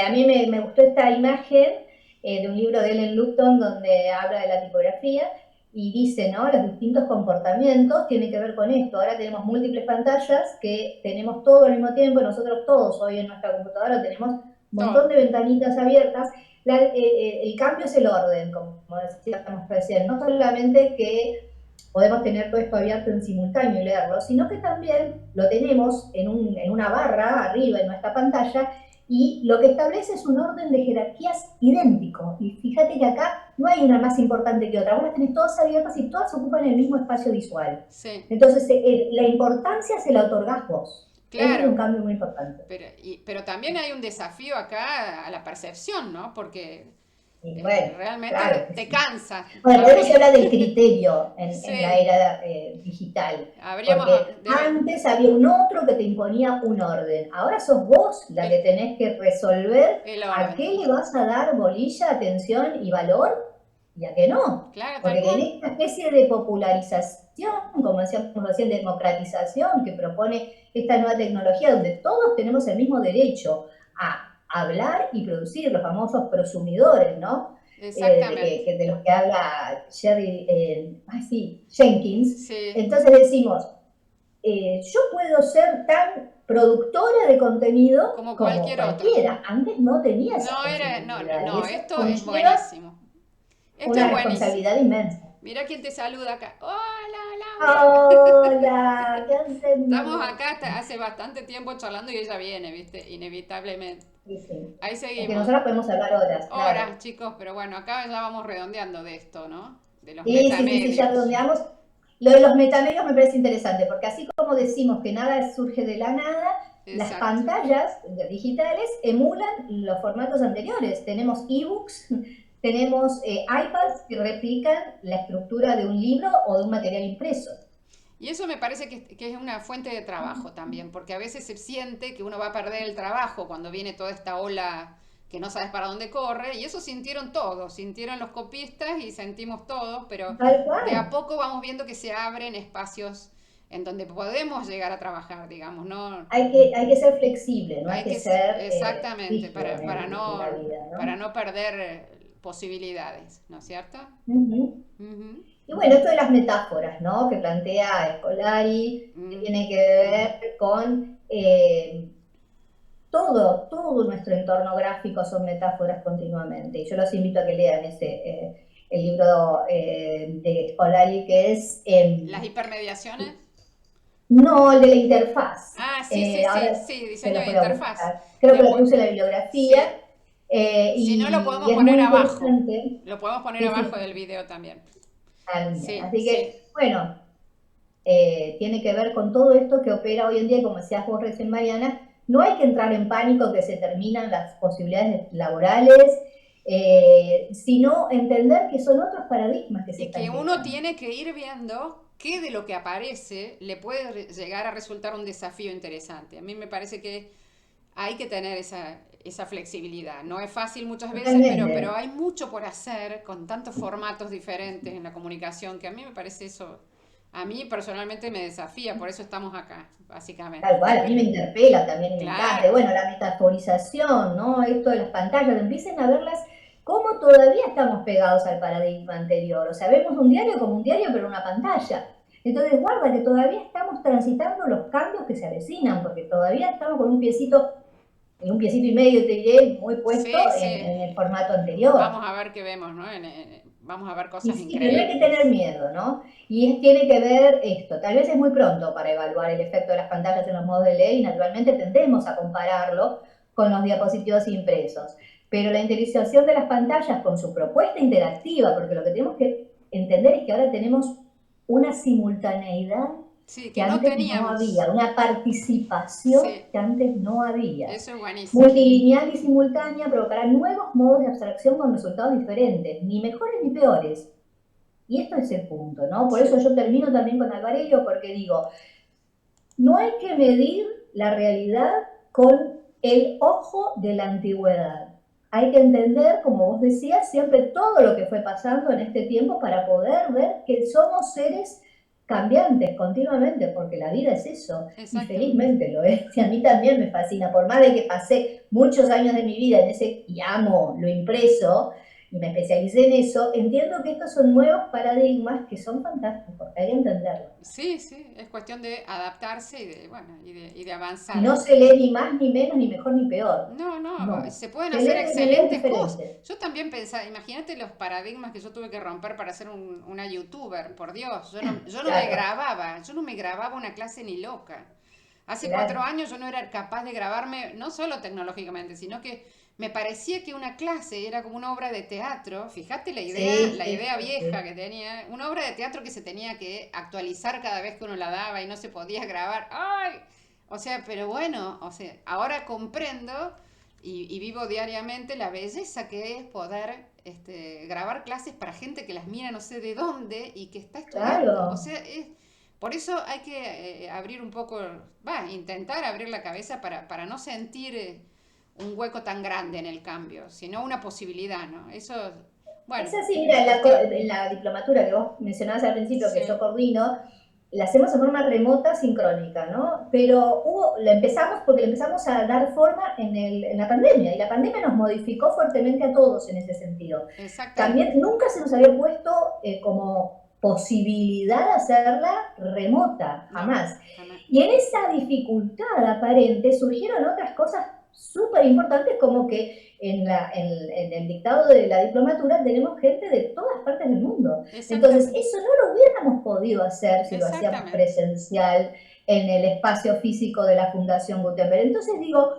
a mí me gustó esta imagen de un libro de Ellen Lupton donde habla de la tipografía y dice, ¿no? Los distintos comportamientos tienen que ver con esto. Ahora tenemos múltiples pantallas que tenemos todo al mismo tiempo, nosotros todos hoy en nuestra computadora tenemos un montón Todo. de ventanitas abiertas. El cambio es el orden, como decíamos recién, no solamente que podemos tener todo esto abierto en simultáneo y leerlo, sino que también lo tenemos en una barra arriba en nuestra pantalla y lo que establece es un orden de jerarquías idéntico. Y fíjate que acá no hay una más importante que otra, vos las tenés todas abiertas y todas ocupan el mismo espacio visual. Sí, Entonces, la importancia se la otorgás vos. Ese es un claro. cambio muy importante. Pero también hay un desafío acá a la percepción, ¿no? Porque Y bueno, claro realmente que te sí. cansa. Bueno, podemos hablar del criterio en la Sí, era digital, habríamos, porque debe, antes había un otro que te imponía un orden. Ahora sos vos la que el, tenés que resolver el a orden. qué le vas a dar bolilla, atención y valor y a qué no. Claro, tal Porque en cual. esta especie de popularización, como decíamos recién, democratización que propone esta nueva tecnología, donde todos tenemos el mismo derecho a hablar y producir, los famosos prosumidores, ¿no? Exactamente. De los que habla Jerry, sí, Jenkins. Sí, Entonces decimos, yo puedo ser tan productora de contenido como como cualquier otro. cualquiera. Antes no tenía esa No era, no, no, posibilidad y no, eso esto es conlleva buenísimo. Esto una es buenísimo. responsabilidad inmensa. Mira quién te saluda acá. Hola, Laura. Hola, ¿qué Estamos hacemos? acá hace bastante tiempo charlando y ella viene, ¿viste? Inevitablemente. Sí, sí. Ahí Es que seguimos. nosotros podemos hablar horas, claro. Horas, chicos, pero bueno, acá ya vamos redondeando de esto, ¿no? De los Sí, sí, sí, sí, ya metamedios. redondeamos. Lo de los metamedios me parece interesante, porque así como decimos que nada surge de la nada, las Exacto. pantallas digitales emulan los formatos anteriores. Tenemos ebooks, tenemos iPads que replican la estructura de un libro o de un material impreso. Y eso me parece que es una fuente de trabajo también, porque a veces se siente que uno va a perder el trabajo cuando viene toda esta ola que no sabes para dónde corre, y eso sintieron todos, sintieron los copistas y sentimos todos, pero Tal de a cual. poco vamos viendo que se abren espacios en donde podemos llegar a trabajar, digamos, no Hay que ser flexible, no hay hay que que, ser exactamente, rígido en la vida, para ¿no? no perder posibilidades, ¿no es cierto? Ujú. Ujú, Y bueno, esto de las metáforas, ¿no? Que plantea Scolari, que mm. tiene que ver con todo nuestro entorno gráfico son metáforas continuamente. Y yo los invito a que lean el libro de Scolari que es, Las hipermediaciones. no, el de la interfaz. Ah, sí, sí, sí, Ahora sí, se diseño los de voy a interfaz. buscar. Creo que lo Después, puse en la bibliografía sí, si no lo y podemos es poner muy abajo, interesante. lo podemos poner Sí, abajo sí, del video también. también. Sí, Así sí, que, bueno, tiene que ver con todo esto que opera hoy en día, como decías vos recién, Mariana. No hay que entrar en pánico que se terminan las posibilidades laborales, sino entender que son otros paradigmas que se y que están uno creando. tiene que ir viendo qué de lo que aparece le puede llegar a resultar un desafío interesante. A mí me parece que hay que tener esa flexibilidad. No es fácil muchas veces, pero Totalmente. hay mucho por hacer con tantos formatos diferentes en la comunicación que a mí me parece eso, a mí personalmente me desafía, por eso estamos acá, Tal básicamente. cual, a mí me interpela también y me encanta. Y Claro, bueno, la metaforización, ¿no? Esto de las pantallas, empiecen a verlas cómo todavía estamos pegados al paradigma anterior. O sea, vemos un diario como un diario, pero una pantalla. Entonces, guarda que todavía estamos transitando los cambios que se avecinan, porque todavía estamos con un piecito y medio, te diré, muy puesto Sí, sí. en el formato anterior. Vamos a ver qué vemos, ¿no? Vamos a ver Y cosas sí, pero no hay que tener increíbles. miedo, ¿no? Y tiene que ver esto. Tal vez es muy pronto para evaluar el efecto de las pantallas en los modos de ley y naturalmente tendemos a compararlo con los diapositivos impresos. Pero la utilización de las pantallas con su propuesta interactiva, porque lo que tenemos que entender es que ahora tenemos una simultaneidad Sí, que que no antes no teníamos. había, una participación Sí, que antes no había. eso es buenísimo. Multilineal y simultánea provocará nuevos modos de abstracción con resultados diferentes, ni mejores ni peores. Y esto es el punto, ¿no? Por eso Sí, yo termino también con Alvarello, porque digo, no hay que medir la realidad con el ojo de la antigüedad. Hay que entender, como vos decías, siempre todo lo que fue pasando en este tiempo para poder ver que somos seres cambiantes continuamente, porque la vida es eso, y exactamente. felizmente lo es. Y a mí también me fascina, por más de que pasé muchos años de mi vida en ese, y amo lo impreso, y me especialicé en eso, entiendo que estos son nuevos paradigmas que son fantásticos, hay que entenderlos. Sí, sí, es cuestión de adaptarse y de, bueno, y de Y avanzar. no se lee ni más, ni menos, ni mejor, ni peor. No, no, No. se pueden Se hacer lee de maneras excelentes cosas. diferentes. Yo también pensaba, imagínate los paradigmas que yo tuve que romper para ser una youtuber, por Dios, Claro, yo no me grababa una clase ni loca. Hace cuatro claro. años yo no era capaz de grabarme, no solo tecnológicamente, sino que me parecía que una clase era como una obra de teatro. Fíjate Sí, la sí, idea sí, vieja sí. que tenía, una obra de teatro que se tenía que actualizar cada vez que uno la daba y no se podía grabar. ¡Ay! O sea, pero bueno, o sea, ahora comprendo y vivo diariamente la belleza que es poder grabar clases para gente que las mira no sé de dónde y que está estudiando. O Claro. sea, por eso hay que abrir un poco, intentar abrir la cabeza para no sentir un hueco tan grande en el cambio, sino una posibilidad, ¿no? Eso, Es bueno, así, mira, es cuestión. en la diplomatura que vos mencionabas al principio, que yo Sí, coordino, la hacemos en forma remota, sincrónica, ¿no? Pero la empezamos porque le empezamos a dar forma en la pandemia, y la pandemia nos modificó fuertemente a todos en ese sentido. exactamente. También nunca se nos había puesto como posibilidad hacerla remota, No, jamás. jamás. Y en esa dificultad aparente surgieron otras cosas súper importantes, como que en el dictado de la diplomatura tenemos gente de todas partes del mundo. Entonces, Exactamente. eso no lo hubiéramos podido hacer si lo hacíamos Exactamente. presencial en el espacio físico de la Fundación Gutenberg. Entonces, digo,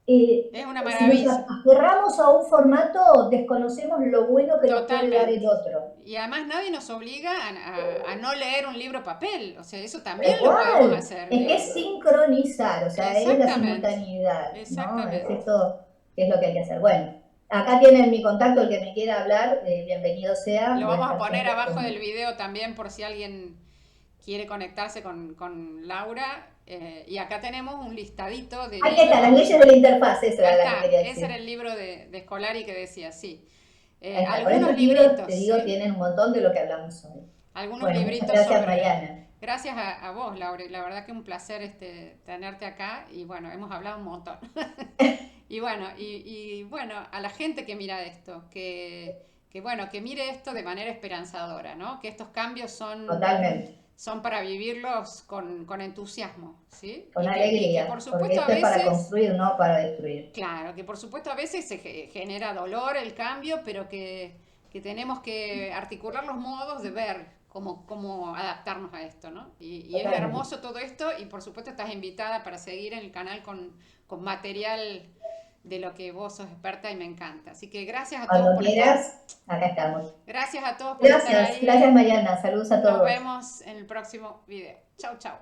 Es una si nos maravilla. aferramos a un formato, desconocemos lo bueno que nos puede dar el Totalmente. otro. Y además nadie nos obliga a no leer un libro papel. O sea, eso también Tal lo podemos cual. hacer, Es que digo. es sincronizar, o sea, es la Exactamente. simultaneidad, ¿no? Es Exactamente. esto que es lo que hay que hacer. Bueno, acá tienen mi contacto, el que me quiera hablar, bienvenido sea, Lo voy a vamos a estar poner siempre abajo del atenta. video también por si alguien quiere conectarse con Laura. Y acá tenemos un listadito de Aquí está, las leyes libros. de la interfaz, eso Ahí era la que está, quería ese era decir. el libro de Scolari que decía, sí. Ahí está, con Algunos estos libros, libritos, te digo, ¿sí? tienen un montón de lo que hablamos hoy. Algunos Bueno, muchas libritos gracias, sobre... Mariana. Gracias a vos, Laura. La verdad que un placer tenerte acá y bueno, hemos hablado un montón. Y bueno, bueno, a la gente que mira esto, bueno, que mire esto de manera esperanzadora, ¿no? Que estos cambios Totalmente, son para vivirlos con entusiasmo, ¿sí? con Y que por alegría, porque supuesto a esto es para veces, construir, no para destruir. claro, que por supuesto a veces se genera dolor el cambio, pero que tenemos que articular los modos de ver cómo adaptarnos a esto, ¿no? Y es Totalmente. hermoso todo esto y por supuesto estás invitada para seguir en el canal con material de lo que vos sos experta y me encanta. Así que Cuando quieras, acá estamos. gracias a todos por estar Gracias, ahí. gracias, Mariana. Saludos a Nos todos. vemos en el próximo video. Chau, chau.